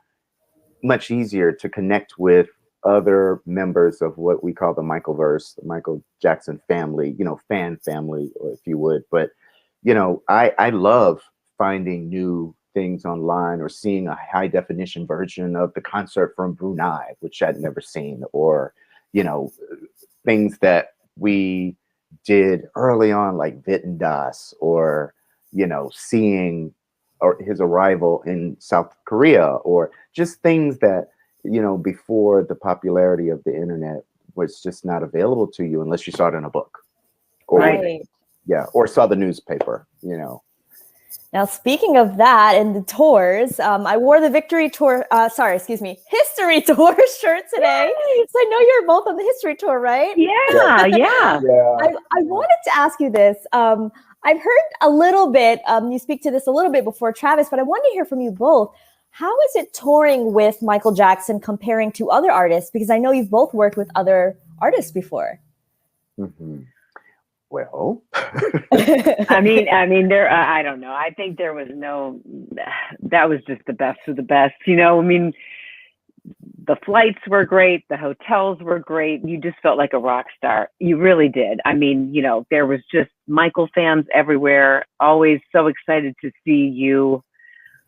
much easier to connect with other members of what we call the Michaelverse, the Michael Jackson family, you know, fan family, or if you would. But, you know, I love finding new things online or seeing a high definition version of the concert from Brunei, which I'd never seen, or, you know, things that we did early on, like Vitten Das, or, you know, seeing or his arrival in South Korea, or just things that, you know, before the popularity of the internet was just not available to you unless you saw it in a book, or Right. yeah, or saw the newspaper, you know. Now, speaking of that and the tours, I wore the History Tour shirt today. So I know you're both on the History Tour, right? Yeah, yeah. Yeah. I wanted to ask you this. I've heard a little bit, you speak to this a little bit before, Travis, but I wanted to hear from you both. How is it touring with Michael Jackson comparing to other artists? Because I know you've both worked with other artists before. Well, I mean, there. I don't know. I think there was no. That was just the best of the best. You know, I mean, the flights were great. The hotels were great. You just felt like a rock star. You really did. I mean, you know, there was just Michael fans everywhere. Always so excited to see you.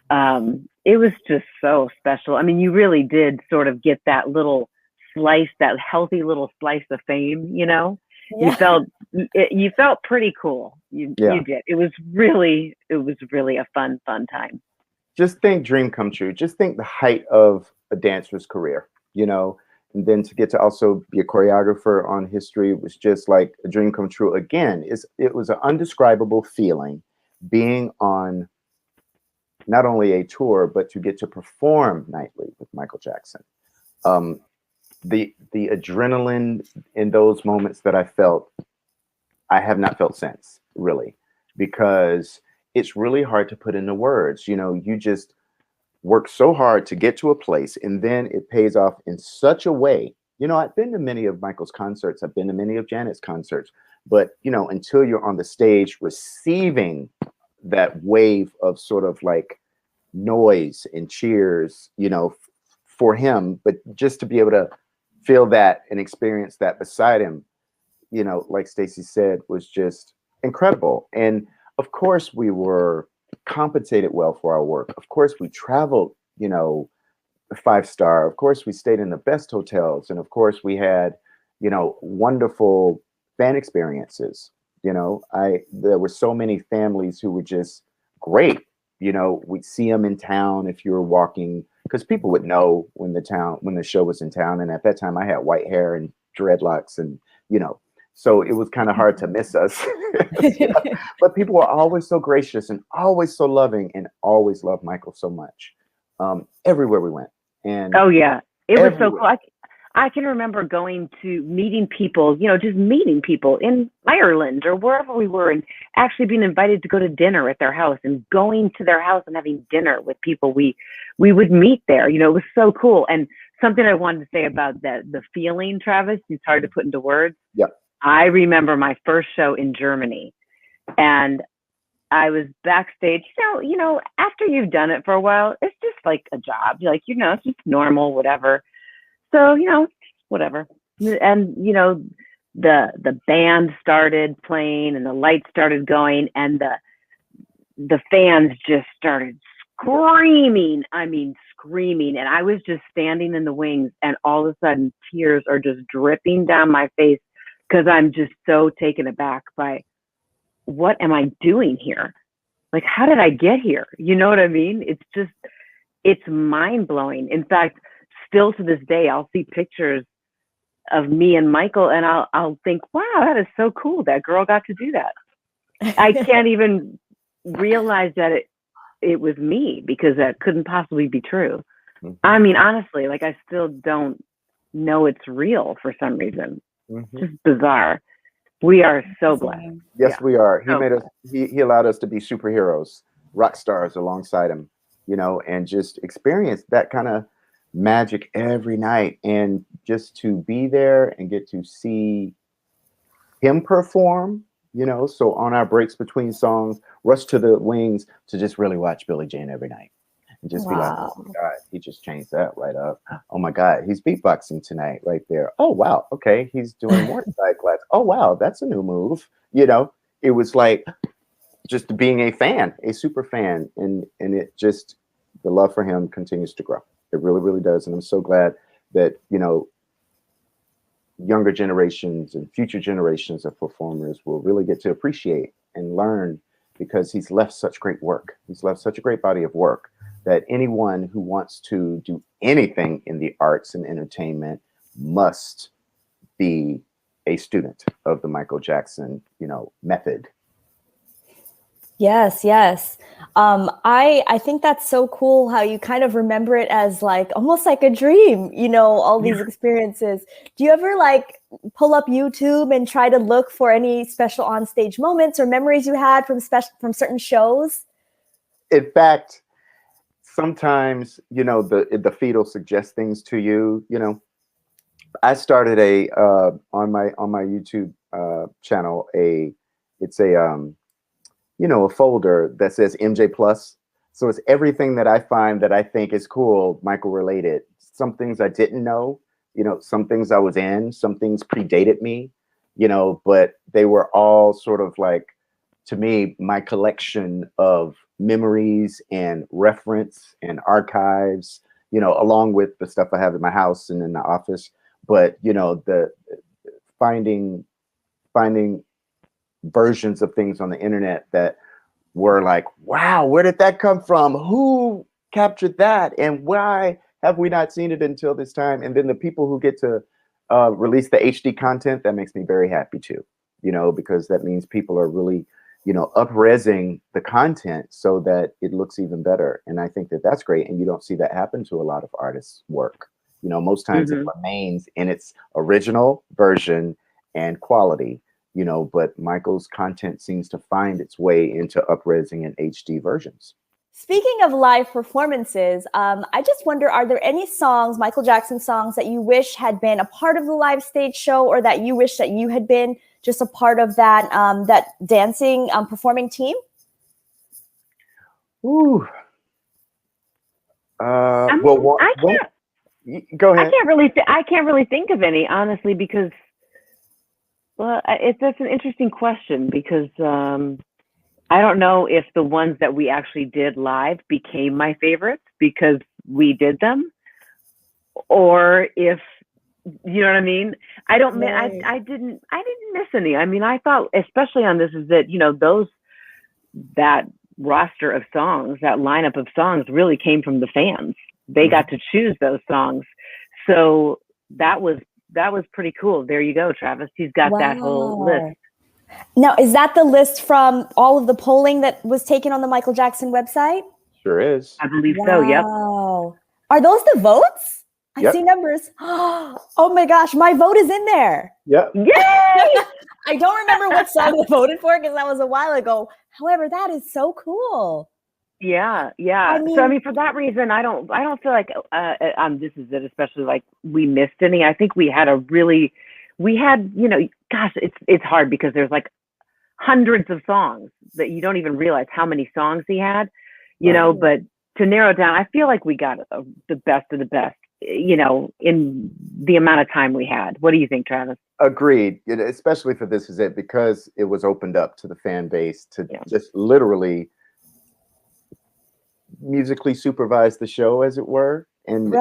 It was just so special. I mean, you really did sort of get that little slice, that healthy little slice of fame, you know. Yeah. You felt pretty cool. You did. It was really a fun time. Just think dream come true. Just think the height of a dancer's career, you know, and then to get to also be a choreographer on History was just like a dream come true. Again, it was an undescribable feeling being on not only a tour, but to get to perform nightly with Michael Jackson. The adrenaline in those moments that I felt, I have not felt since, really, because it's really hard to put into words. You know, you just work so hard to get to a place, and then it pays off in such a way. You know, I've been to many of Michael's concerts. I've been to many of Janet's concerts, but you know, until you're on the stage receiving that wave of sort of like noise and cheers, you know, for him, but just to be able to feel that and experience that beside him, you know, like Stacey said, was just incredible. And of course, we were compensated well for our work. Of course, we traveled, you know, 5-star. Of course, we stayed in the best hotels. And of course, we had, you know, wonderful fan experiences. You know, there were so many families who were just great. You know, we'd see them in town if you were walking, because people would know when the show was in town. And at that time, I had white hair and dreadlocks, and, you know, so it was kind of hard to miss us. You know? But people were always so gracious and always so loving, and always loved Michael so much. Everywhere we went. And oh yeah, it was so everywhere. cool. I can remember going to meeting people, you know, just meeting people in Ireland or wherever we were, and actually being invited to go to dinner at their house, and going to their house and having dinner with people we would meet there. You know, it was so cool. And something I wanted to say about the feeling, Travis, it's hard to put into words. Yep. I remember my first show in Germany, and I was backstage. You know, after you've done it for a while, it's just like a job. You're like, you know, it's just normal, whatever. So, you know, whatever. And, you know, the band started playing and the lights started going, and the fans just started screaming. I mean, screaming. And I was just standing in the wings, and all of a sudden tears are just dripping down my face, because I'm just so taken aback by, what am I doing here? Like, how did I get here? You know what I mean? It's mind blowing. In fact, still to this day, I'll see pictures of me and Michael, and I'll think, wow, that is so cool. That girl got to do that. I can't even realize that it was me, because that couldn't possibly be true. Mm-hmm. I mean, honestly, like, I still don't know it's real for some reason. Mm-hmm. Just bizarre. We are so blessed. Yes, yeah. We are. He made us. He allowed us to be superheroes, rock stars alongside him. You know, and just experience that kind of magic every night, and just to be there and get to see him perform. You know, so on our breaks between songs, rush to the wings to just really watch Billie Jean every night. And just be like, oh my God, he just changed that right up. Oh my God, he's beatboxing tonight right there. Oh wow, okay, he's doing more side class. Oh wow, that's a new move. You know, it was like just being a fan, a super fan, and it just, the love for him continues to grow. It really, really does. And I'm so glad that, you know, younger generations and future generations of performers will really get to appreciate and learn, because he's left such great work. He's left such a great body of work that anyone who wants to do anything in the arts and entertainment must be a student of the Michael Jackson, you know, method. Yes, yes. I think that's so cool how you kind of remember it as like almost like a dream, you know, all these experiences. Do you ever like pull up YouTube and try to look for any special onstage moments or memories you had from certain shows? In fact, sometimes, you know, the feed will suggest things to you. You know, I started on my YouTube channel you know, a folder that says MJ Plus. So it's everything that I find that I think is cool, Michael related. Some things I didn't know, you know, some things I was in, some things predated me, you know, but they were all sort of like, to me, my collection of memories and reference and archives, you know, along with the stuff I have in my house and in the office. but the finding versions of things on the internet that were like, wow, where did that come from? Who captured that? And why have we not seen it until this time? And then the people who get to release the HD content, that makes me very happy too, because that means people are really, up-resing the content so that it looks even better. And I think that that's great. And you don't see that happen to a lot of artists' work. Most times it remains in its original version and quality, but Michael's content seems to find its way into up-resing and HD versions. Speaking of live performances, I just wonder, are there any songs, Michael Jackson songs, that you wish had been a part of the live stage show, or that you wish that you had been just a part of that that dancing performing team? Ooh. Go ahead. I can't really think of any, honestly, because that's an interesting question, because I don't know if the ones that we actually did live became my favorites because we did them, or if, you know what I mean? I don't, right. I didn't miss any. I mean, I thought, especially on This Is It, that roster of songs, that lineup of songs really came from the fans. They got to choose those songs. So that was pretty cool. There you go, Travis. He's got that whole list. Now, is that the list from all of the polling that was taken on the Michael Jackson website? Sure is. I believe so, yep. Are those the votes? Yep. I see numbers. Oh my gosh, my vote is in there. Yep. Yay! I don't remember what song I voted for because that was a while ago. However, that is so cool. Yeah. I mean, for that reason, I don't feel like This Is It, especially, like, we missed any. I think we had gosh, it's hard because there's like hundreds of songs that you don't even realize how many songs he had, but to narrow down, I feel like we got the best of the best, in the amount of time we had. What do you think, Travis? Agreed, especially for This Is It, because it was opened up to the fan base to just literally musically supervise the show, as it were. And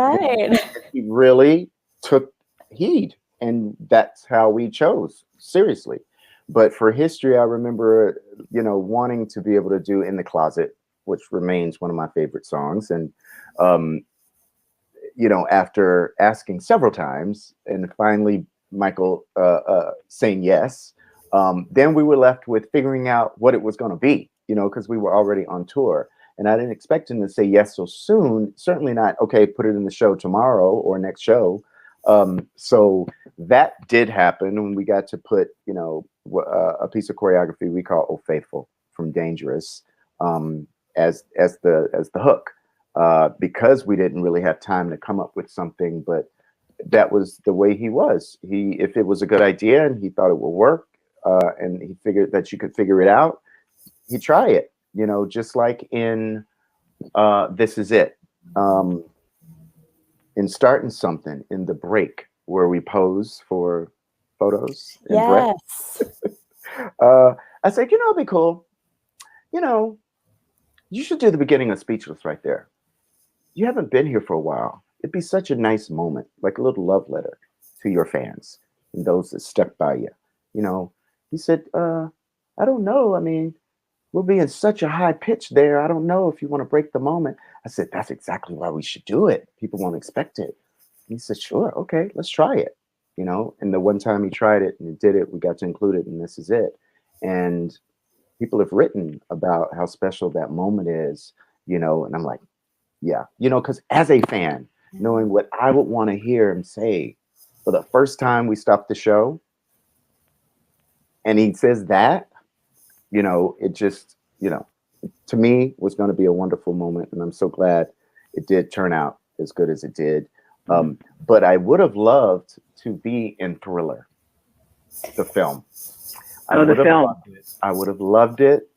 he really took heed. And that's how we chose, seriously. But for history, I remember, wanting to be able to do In the Closet, which remains one of my favorite songs. And, after asking several times and finally Michael saying yes, then we were left with figuring out what it was going to be, because we were already on tour. And I didn't expect him to say yes so soon. Certainly not, okay, put it in the show tomorrow or next show. So that did happen, and we got to put, a piece of choreography we call "Oh Faithful" from Dangerous as the hook, because we didn't really have time to come up with something, but that was the way he was. If it was a good idea and he thought it would work, and he figured that you could figure it out, he'd try it. Just like in This Is It. In Starting Something, in the break where we pose for photos. Yes. I said, it'd be cool. You should do the beginning of Speechless right there. You haven't been here for a while. It'd be such a nice moment, like a little love letter to your fans and those that stuck by you. He said, I don't know. I mean, we'll be in such a high pitch there. I don't know if you want to break the moment. I said, that's exactly why we should do it. People won't expect it. He said, sure, okay, let's try it. And the one time he tried it and did it, we got to include it, and This Is It. And people have written about how special that moment is, and I'm like, yeah, because as a fan, knowing what I would want to hear him say for the first time we stopped the show, and he says that, it just, to me was going to be a wonderful moment. And I'm so glad it did turn out as good as it did. But I would have loved to be in Thriller, the film. I would have loved it.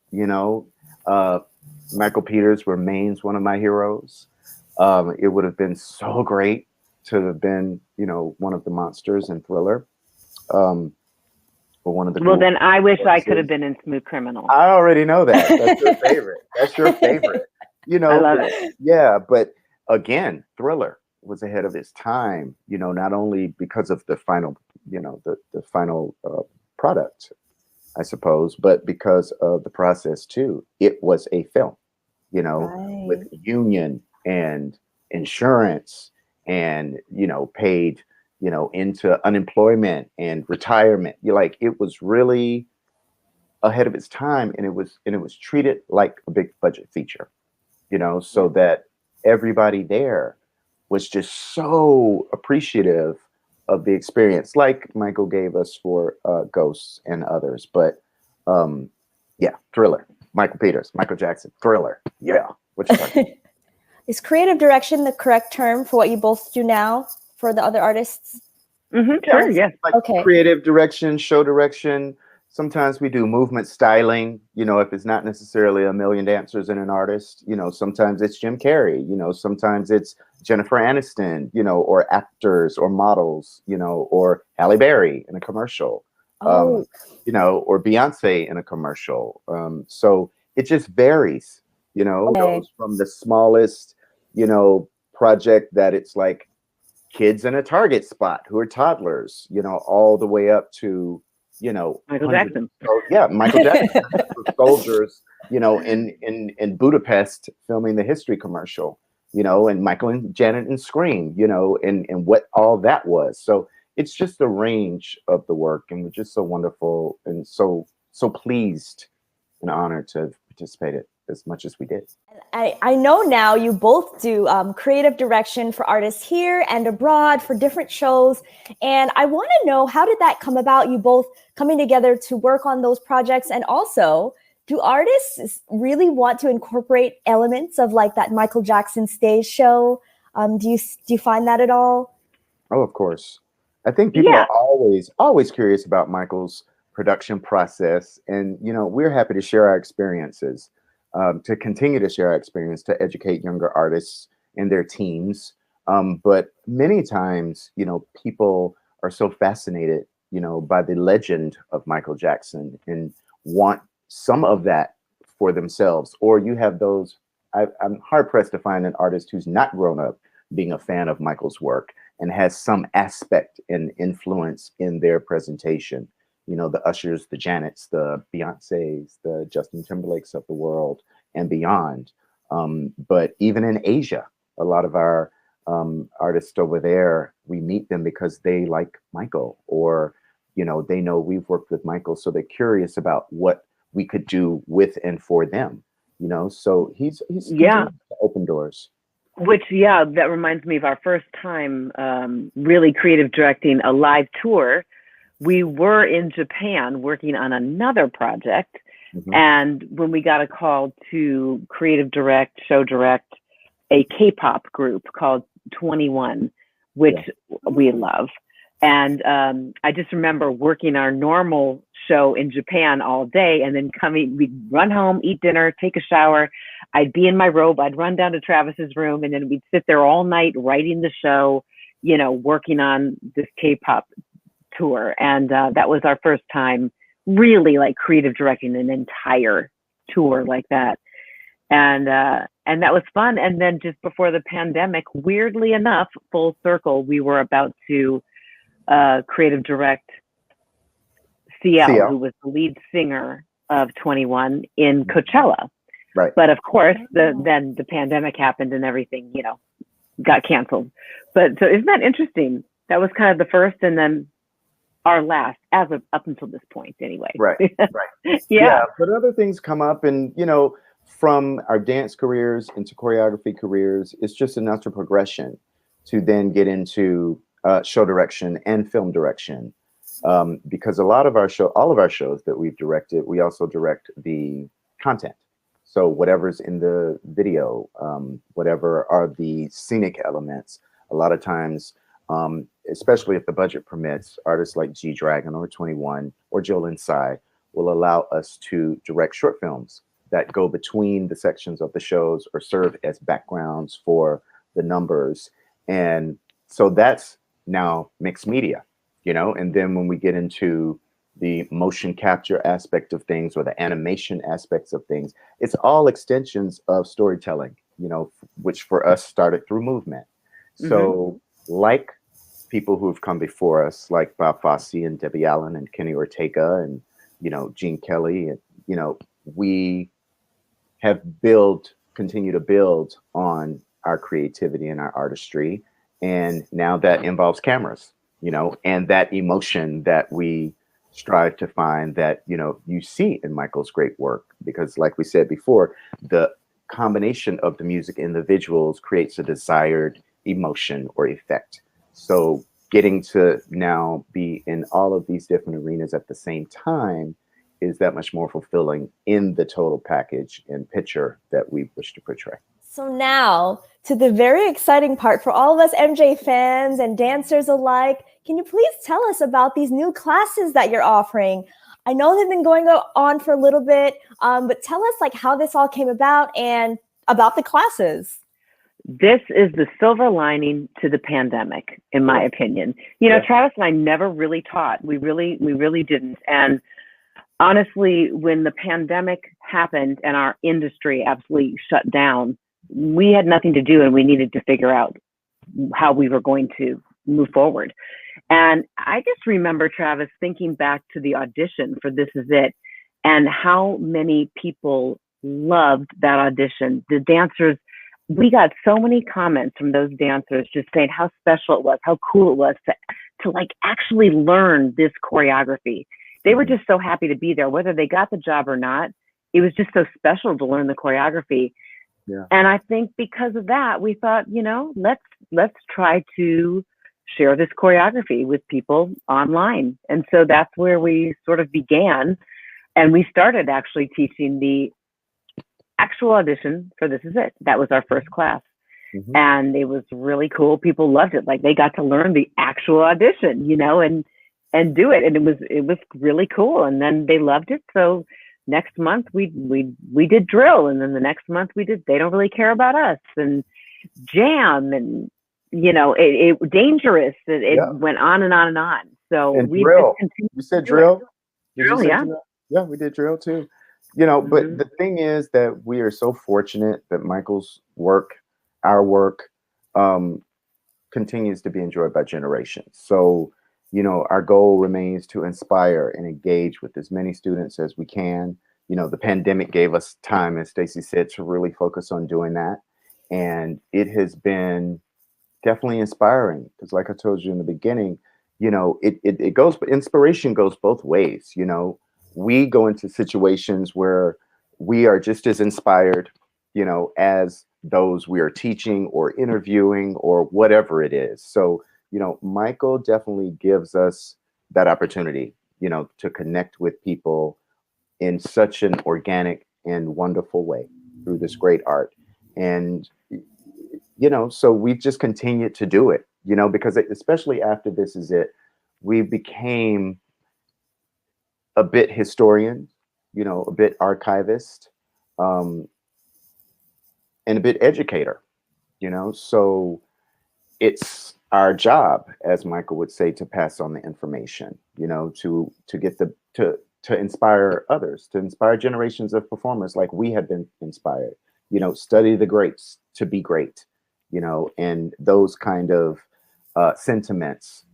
Michael Peters remains one of my heroes. It would have been so great to have been, one of the monsters in Thriller. One of the then I wish I could have been in Smooth Criminal. I already know that. That's your favorite. That's your favorite. I love it. Yeah, but again, Thriller. was ahead of its time, not only because of the final, the final product, I suppose, but because of the process too. It was a film, with Right. union and insurance and, paid, into unemployment and retirement. It was really ahead of its time, and it was treated like a big budget feature, so that everybody there was just so appreciative of the experience, like Michael gave us for Ghosts and others. But yeah, Thriller, Michael Peters, Michael Jackson, Thriller. Yeah, what you talking? Is creative direction the correct term for what you both do now for the other artists? Sure, yes. Like Okay. creative direction, show direction. Sometimes we do movement styling, if it's not necessarily a million dancers and an artist, sometimes it's Jim Carrey, sometimes it's Jennifer Aniston, or actors or models, or Halle Berry in a commercial, Oh, or Beyonce in a commercial. So it just varies, okay. goes from the smallest, project that it's like kids in a Target spot who are toddlers, all the way up to, Michael Jackson. Michael Jackson soldiers, in Budapest filming the History commercial, and Michael and Janet in Scream, and what all that was. So it's just a range of the work, and we're just so wonderful and so pleased and honored to have participated as much as we did. I know now you both do creative direction for artists here and abroad for different shows. And I want to know, how did that come about? You both coming together to work on those projects. And also, do artists really want to incorporate elements of like that Michael Jackson stage show? Do you find that at all? Oh, of course. I think people are always curious about Michael's production process. And, we're happy to share our experiences. To continue to share our experience, to educate younger artists and their teams. But many times, people are so fascinated, by the legend of Michael Jackson and want some of that for themselves. Or you have those, I'm hard pressed to find an artist who's not grown up being a fan of Michael's work and has some aspect and influence in their presentation. The Ushers, the Janets, the Beyoncés, the Justin Timberlakes of the world and beyond. But even in Asia, a lot of our artists over there, we meet them because they like Michael, or, they know we've worked with Michael. So they're curious about what we could do with and for them, so he's continuing to open doors. Which, that reminds me of our first time really creative directing a live tour. We were in Japan working on another project. Mm-hmm. And when we got a call to creative direct, show direct a K-pop group called 21, which we love. And I just remember working our normal show in Japan all day, and then we'd run home, eat dinner, take a shower. I'd be in my robe. I'd run down to Travis's room, and then we'd sit there all night writing the show, working on this K-pop tour. And that was our first time really like creative directing an entire tour like that. And that was fun. And then just before the pandemic, weirdly enough, full circle, we were about to creative direct CL, who was the lead singer of 21 in Coachella. Right. But of course, then the pandemic happened and everything, got canceled. But so isn't that interesting? That was kind of the first, and then our last, as of up until this point, anyway. Right. Yeah. But other things come up, and from our dance careers into choreography careers, it's just a natural progression to then get into show direction and film direction, because all of our shows that we've directed, we also direct the content. So whatever's in the video, whatever are the scenic elements, a lot of times, especially if the budget permits, artists like G Dragon or 21 or Jolyn Tsai will allow us to direct short films that go between the sections of the shows or serve as backgrounds for the numbers. And so that's now mixed media, and then when we get into the motion capture aspect of things or the animation aspects of things, it's all extensions of storytelling, which for us started through movement. So like people who have come before us, like Bob Fosse and Debbie Allen and Kenny Ortega and, Gene Kelly, and, we have continue to build on our creativity and our artistry. And now that involves cameras, and that emotion that we strive to find that, you see in Michael's great work. Because like we said before, the combination of the music and the visuals creates a desired emotion or effect. So getting to now be in all of these different arenas at the same time is that much more fulfilling in the total package and picture that we wish to portray. So now to the very exciting part for all of us MJ fans and dancers alike. Can you please tell us about these new classes that you're offering? I know they've been going on for a little bit, but tell us like how this all came about and about the classes. This is the silver lining to the pandemic, in my opinion. Travis and I never really taught. We really didn't. And honestly, when the pandemic happened and our industry absolutely shut down, we had nothing to do and we needed to figure out how we were going to move forward. And I just remember, Travis, thinking back to the audition for This Is It and how many people loved that audition. The dancers, we got so many comments from those dancers just saying how special it was, how cool it was to like actually learn this choreography. They were just so happy to be there, whether they got the job or not. It was just so special to learn the choreography. Yeah. And I think because of that, we thought, let's try to share this choreography with people online. And so that's where we sort of began. And we started actually teaching the actual audition for This Is It. That was our first class. And it was really cool. People loved it. Like they got to learn the actual audition, and do it. And it was really cool. And then they loved it. So next month we did drill. And then the next month we did They Don't Really Care About Us and jam and, it dangerous. It went on and on and on. So and we drill. just continued. You said drill? Drill, yeah. Drill? Yeah, we did drill too. But the thing is that we are so fortunate that Michael's work, our work, continues to be enjoyed by generations. So, our goal remains to inspire and engage with as many students as we can. The pandemic gave us time, as Stacey said, to really focus on doing that. And it has been definitely inspiring because like I told you in the beginning, it goes, inspiration goes both ways. We go into situations where we are just as inspired, as those we are teaching or interviewing or whatever it is. So, Michael definitely gives us that opportunity, to connect with people in such an organic and wonderful way through this great art. And, so we've just continued to do it, because especially after This Is It, we became a bit historian, a bit archivist, and a bit educator, so it's our job, as Michael would say, to pass on the information, to get to inspire others, to inspire generations of performers like we have been inspired, study the greats to be great, and those kind of sentiments,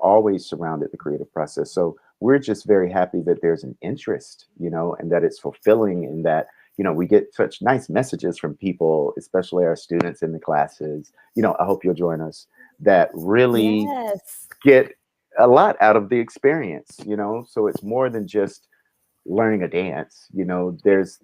always surrounded the creative process. So we're just very happy that there's an interest, and that it's fulfilling, and that, we get such nice messages from people, especially our students in the classes. I hope you'll join us, that really get a lot out of the experience, so it's more than just learning a dance. There's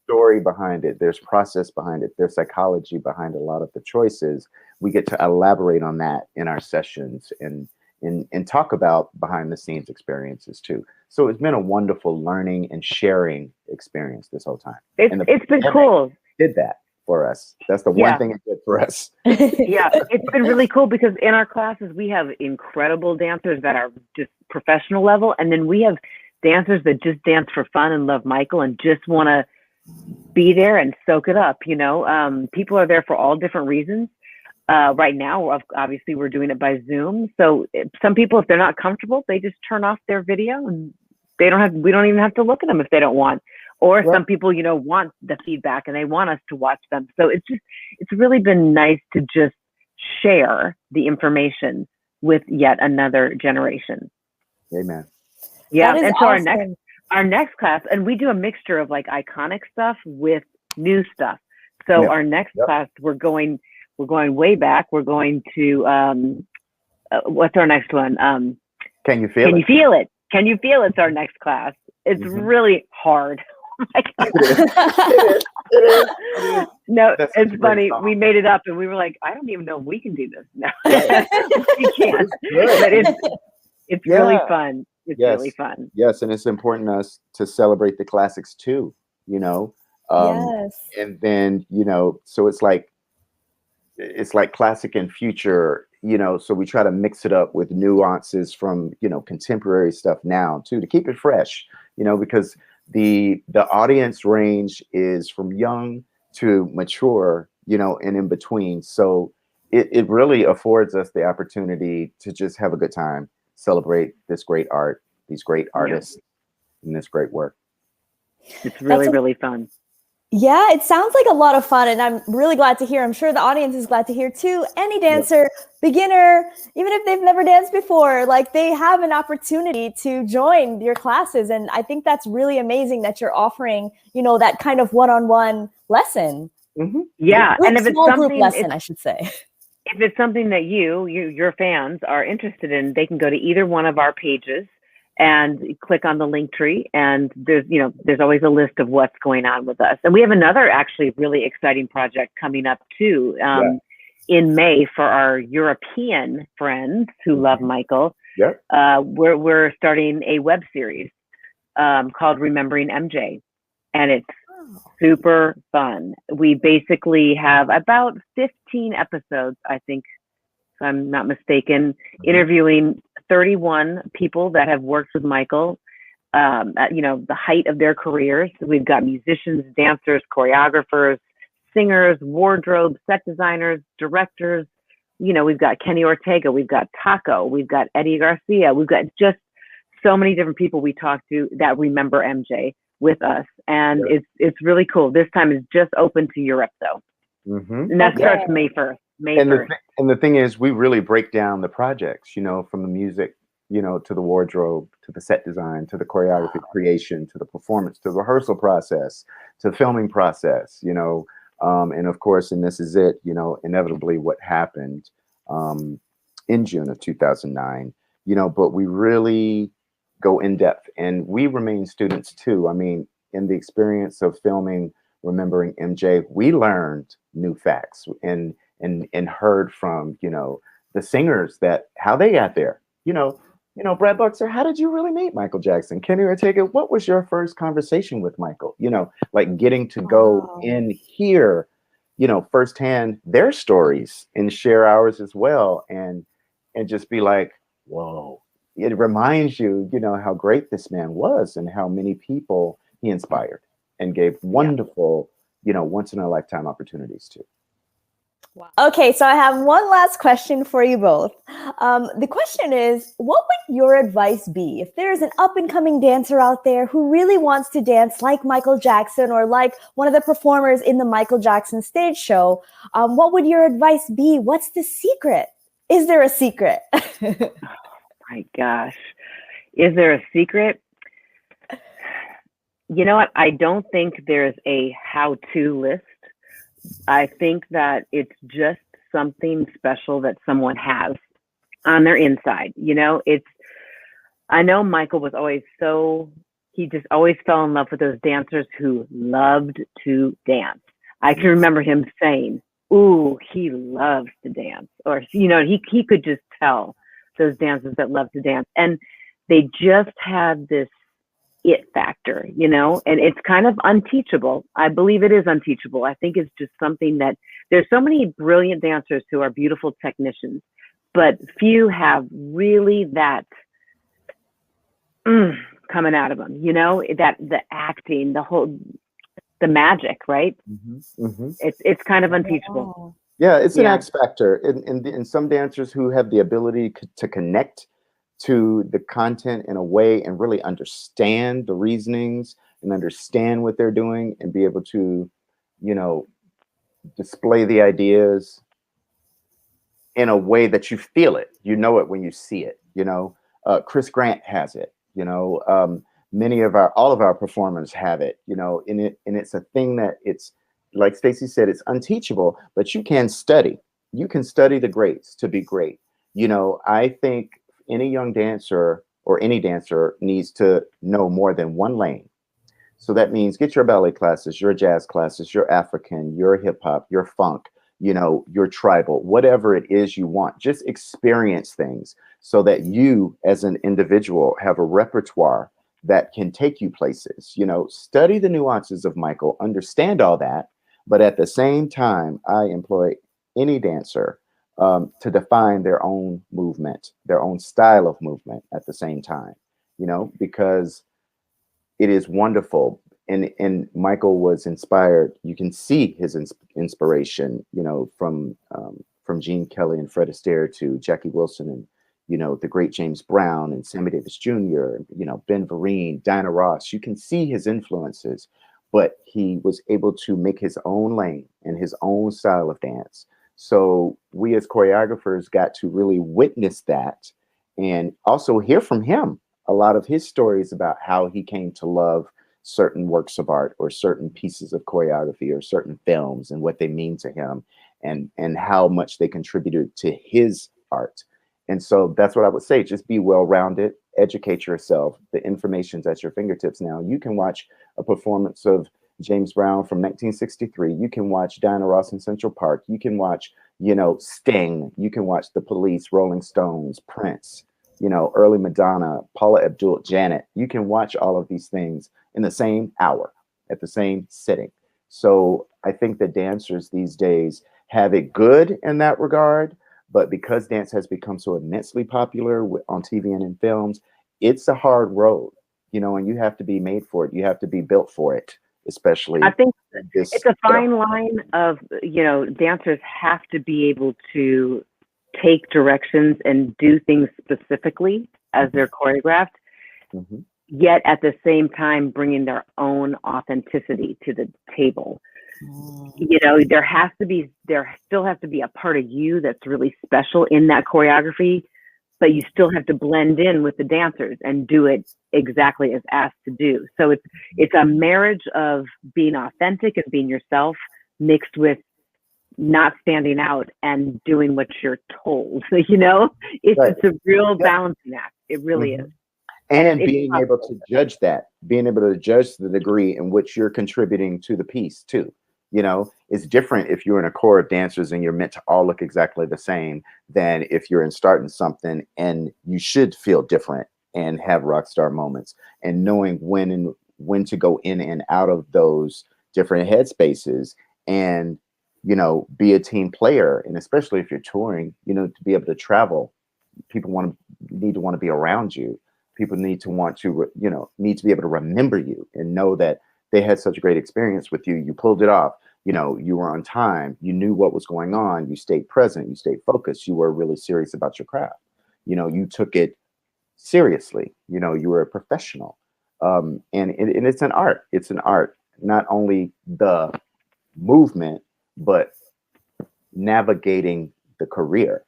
story behind it, there's process behind it, there's psychology behind a lot of the choices. We get to elaborate on that in our sessions and talk about behind the scenes experiences too. So it's been a wonderful learning and sharing experience this whole time. It's been cool. Did that for us. That's the one thing it did for us. Yeah, it's been really cool because in our classes, we have incredible dancers that are just professional level. And then we have dancers that just dance for fun and love Michael and just want to be there and soak it up. People are there for all different reasons. Right now, obviously, we're doing it by Zoom. So some people, if they're not comfortable, they just turn off their video and we don't even have to look at them if they don't want. Or some people, want the feedback and they want us to watch them. So it's really been nice to just share the information with yet another generation. Amen. Yeah, That is and so awesome. our next class, and we do a mixture of like iconic stuff with new stuff. So Yep. our next Yep. class, we're going way back. We're going to what's our next one? Can you feel Can it? you feel it? Can you feel it's our next class? It's Mhm. really hard. It is. No, That's such a it's great funny. song. We made it up and we were like, I don't even know if we can do this. No, Right. we can't. Good. But it's really Yeah. fun. It's Yes. really fun. Yes, and it's important to us to celebrate the classics too, you know. Yes. And then, you know, so it's like classic and future, you know, so we try to mix it up with nuances from, you know, contemporary stuff now too, to keep it fresh, you know, because the audience range is from young to mature, you know, and in between. So it really affords us the opportunity to just have a good time, celebrate this great art, these great artists, and this great work. It's really, That's really fun. Yeah, it sounds like a lot of fun, and I'm really glad to hear. I'm sure the audience is glad to hear too. Any dancer, beginner, even if they've never danced before, like they have an opportunity to join your classes, and I think that's really amazing that you're offering, you know, that kind of one-on-one lesson. Mm-hmm. Yeah, Like and if it's small group something, lesson, I should say. if it's something that your fans are interested in, they can go to either one of our pages and click on the link tree, and there's always a list of what's going on with us. And we have another actually really exciting project coming up too in May for our European friends who love Michael. Yep. We're starting a web series called Remembering MJ, and it's super fun. We basically have about 15 episodes, I think, if I'm not mistaken, interviewing 31 people that have worked with Michael at, you know, the height of their careers. We've got musicians, dancers, choreographers, singers, wardrobe, set designers, directors. You know, we've got Kenny Ortega, we've got Taco, we've got Eddie Garcia, we've got just so many different people we talk to that remember MJ with us, and it's really cool. This time is just open to Europe though, and that starts May 1st. And the thing is, we really break down the projects, you know, from the music, you know, to the wardrobe, to the set design, to the choreography creation, to the performance, to the rehearsal process, to the filming process, you know, and of course, and this is it, you know, inevitably what happened in June of 2009, you know, but we really go in depth, and we remain students too. I mean, in the experience of filming Remembering MJ, we learned new facts and heard from, you know, the singers that how they got there. You know, Brad Buxer, how did you really meet Michael Jackson? Kenny Ortega, what was your first conversation with Michael? You know, like getting to go in here, you know, firsthand their stories and share ours as well, and just be like, whoa. It reminds you, you know, how great this man was and how many people he inspired and gave wonderful, you know, once in a lifetime opportunities to. Wow. Okay, so I have one last question for you both. The question is, what would your advice be if there's an up-and-coming dancer out there who really wants to dance like Michael Jackson or like one of the performers in the Michael Jackson stage show? What would your advice be? What's the secret? Is there a secret? My gosh, is there a secret? You know what? I don't think there's a how-to list. I think that it's just something special that someone has on their inside. You know, I know Michael was always he just always fell in love with those dancers who loved to dance. I can remember him saying, ooh, he loves to dance. Or, you know, he could just tell those dancers that love to dance. And they just had this it factor, you know, and it's kind of unteachable. I believe it is unteachable. I think it's just something that there's so many brilliant dancers who are beautiful technicians, but few have really that coming out of them, you know, that the acting, the magic, right? It's kind of unteachable. Wow. Yeah, it's an X factor. And some dancers who have the ability to connect to the content in a way and really understand the reasonings and understand what they're doing and be able to, you know, display the ideas in a way that you feel it. You know it when you see it. You know, Chris Grant has it. You know, all of our performers have it. You know, and it's a thing that it's like Stacey said, it's unteachable, but you can study. You can study the greats to be great. You know, I think any young dancer or any dancer needs to know more than one lane. So that means get your ballet classes, your jazz classes, your African, your hip hop, your funk, you know, your tribal, whatever it is you want. Just experience things so that you as an individual have a repertoire that can take you places. You know, study the nuances of Michael, understand all that. But at the same time, I employ any dancer to define their own movement, their own style of movement at the same time, you know, because it is wonderful. And Michael was inspired. You can see his inspiration, you know, from Gene Kelly and Fred Astaire to Jackie Wilson and, you know, the great James Brown and Sammy Davis Jr., you know, Ben Vereen, Diana Ross. You can see his influences, but he was able to make his own lane and his own style of dance. So we as choreographers got to really witness that and also hear from him a lot of his stories about how he came to love certain works of art or certain pieces of choreography or certain films and what they mean to him and how much they contributed to his art. And so that's what I would say. Just be well-rounded, educate yourself. The information's at your fingertips now. You can watch a performance of James Brown from 1963. You can watch Diana Ross in Central Park. You can watch, you know, Sting. You can watch The Police, Rolling Stones, Prince, you know, early Madonna, Paula Abdul, Janet. You can watch all of these things in the same hour, at the same sitting. So I think that dancers these days have it good in that regard, but because dance has become so immensely popular on TV and in films, it's a hard road, you know, and you have to be made for it. You have to be built for it, especially. I think this, it's a fine line of, you know, dancers have to be able to take directions and do things specifically as they're choreographed, yet at the same time bringing their own authenticity to the table. You know, there still has to be a part of you that's really special in that choreography, but you still have to blend in with the dancers and do it exactly as asked to do. So it's a marriage of being authentic and being yourself mixed with not standing out and doing what you're told. You know, it's a real balancing act. It really is. And being able to judge that, being able to judge the degree in which you're contributing to the piece too. You know, it's different if you're in a corps of dancers and you're meant to all look exactly the same than if you're in starting something and you should feel different and have rock star moments, and knowing when to go in and out of those different headspaces and, you know, be a team player. And especially if you're touring, you know, to be able to travel, people need to want to be around you. People need to want to, you know, need to be able to remember you and know that they had such a great experience with you. You pulled it off. You know, you were on time. You knew what was going on. You stayed present. You stayed focused. You were really serious about your craft. You know, you took it seriously. You know, you were a professional. And it's an art. It's an art, not only the movement, but navigating the career.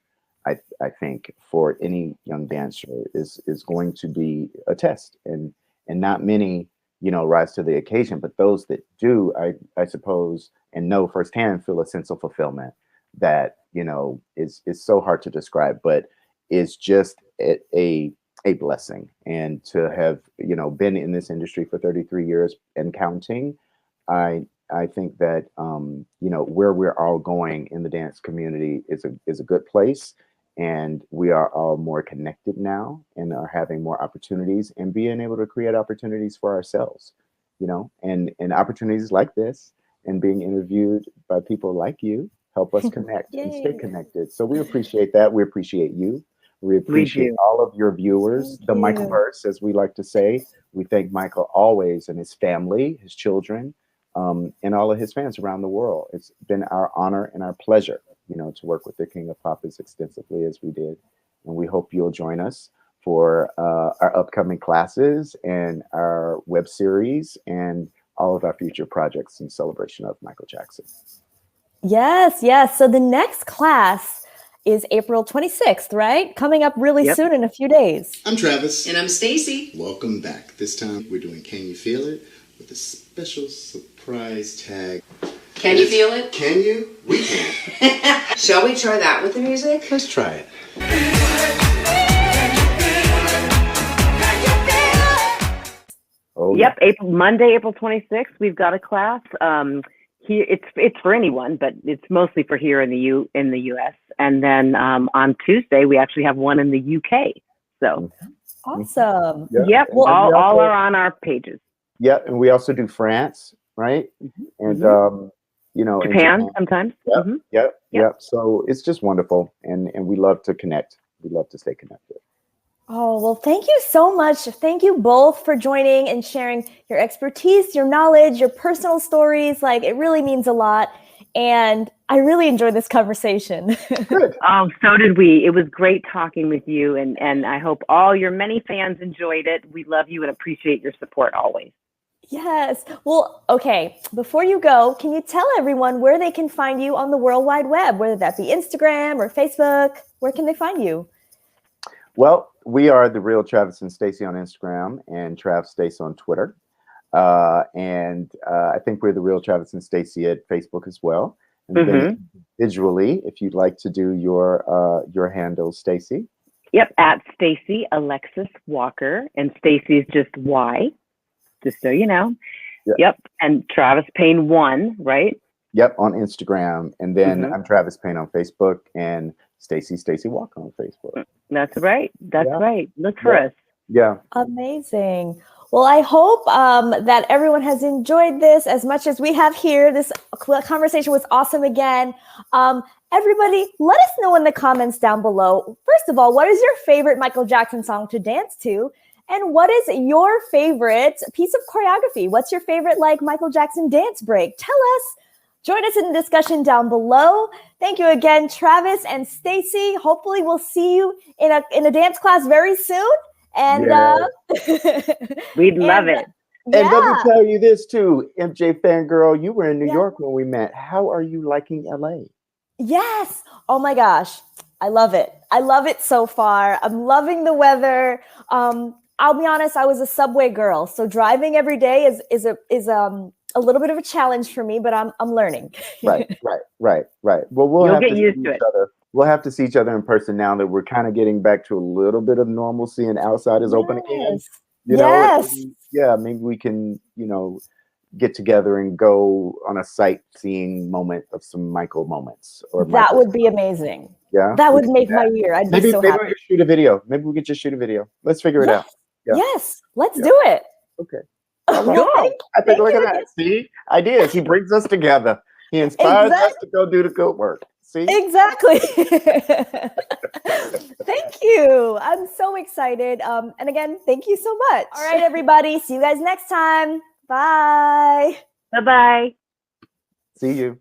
I think for any young dancer is going to be a test, and not many, you know, rise to the occasion, but those that do, I suppose, and know firsthand, feel a sense of fulfillment that, you know, is so hard to describe, but is just a blessing. And to have, you know, been in this industry for 33 years and counting, I think that, you know, where we're all going in the dance community is a good place. And we are all more connected now and are having more opportunities and being able to create opportunities for ourselves, you know, and opportunities like this and being interviewed by people like you help us connect and stay connected. So we appreciate that. We appreciate you. We appreciate all of your viewers, the Michaelverse, as we like to say. We thank Michael always and his family, his children, and all of his fans around the world. It's been our honor and our pleasure, you know, to work with the King of Pop as extensively as we did. And we hope you'll join us for our upcoming classes and our web series and all of our future projects in celebration of Michael Jackson. Yes, yes. So the next class is April 26th, right? Coming up really soon in a few days. I'm Travis. And I'm Stacey. Welcome back. This time we're doing Can You Feel It with a special surprise tag. Can you feel it? Can you? We can. Shall we try that with the music? Let's try it. Oh, Yep, Monday, April 26th, we've got a class. Here, it's for anyone, but it's mostly for here in the US. And then on Tuesday, we actually have one in the UK. So awesome. Yep, all are on our pages. Yep, and we also do France, right? And Japan sometimes. Yep. So it's just wonderful, and we love to connect. We love to stay connected. Oh, well, thank you so much. Thank you both for joining and sharing your expertise, your knowledge, your personal stories. Like, it really means a lot. And I really enjoyed this conversation. Good. Oh, so did we. It was great talking with you. And I hope all your many fans enjoyed it. We love you and appreciate your support always. Yes. Well, okay. Before you go, can you tell everyone where they can find you on the World Wide Web, whether that be Instagram or Facebook? Where can they find you? Well, we are The Real Travis and Stacey on Instagram and Trav Stace on Twitter. And I think we're The Real Travis and Stacey at Facebook as well. And then visually, if you'd like to do your handle, Stacey. Yep, at Stacey Alexis Walker. And Stacey is just Y, just so you know. Yep. And Travis Payne 1, right? Yep, on Instagram. And then I'm Travis Payne on Facebook and Stacey Walker on Facebook. That's right. That's right. Look for us. Yeah. Amazing. Well, I hope that everyone has enjoyed this as much as we have here. This conversation was awesome again. Everybody, let us know in the comments down below. First of all, what is your favorite Michael Jackson song to dance to? And what is your favorite piece of choreography? What's your favorite Michael Jackson dance break? Tell us. Join us in the discussion down below. Thank you again, Travis and Stacey. Hopefully we'll see you in a dance class very soon. And we'd love it. And let me tell you this too, MJ fangirl, you were in New York when we met. How are you liking LA? Yes. Oh my gosh. I love it. I love it so far. I'm loving the weather. I'll be honest, I was a subway girl. So driving every day is a little bit of a challenge for me, but I'm learning. Right. Well, we'll have get to used see to each it. other. We'll have to see each other in person now that we're kind of getting back to a little bit of normalcy and outside is open again. You know, maybe we can, get together and go on a sightseeing moment of some Michael moments. Or that would be amazing. Yeah, that would make my year. I'd be so happy. Maybe we could shoot a video. Maybe we could just shoot a video. Let's figure it out. Yeah. Yes, let's do it. Okay. Well, I think look at that. See, ideas. He brings us together. He inspires us to go do the good work. See? Exactly. Thank you. I'm so excited. And again, thank you so much. All right, everybody. See you guys next time. Bye. Bye-bye. See you.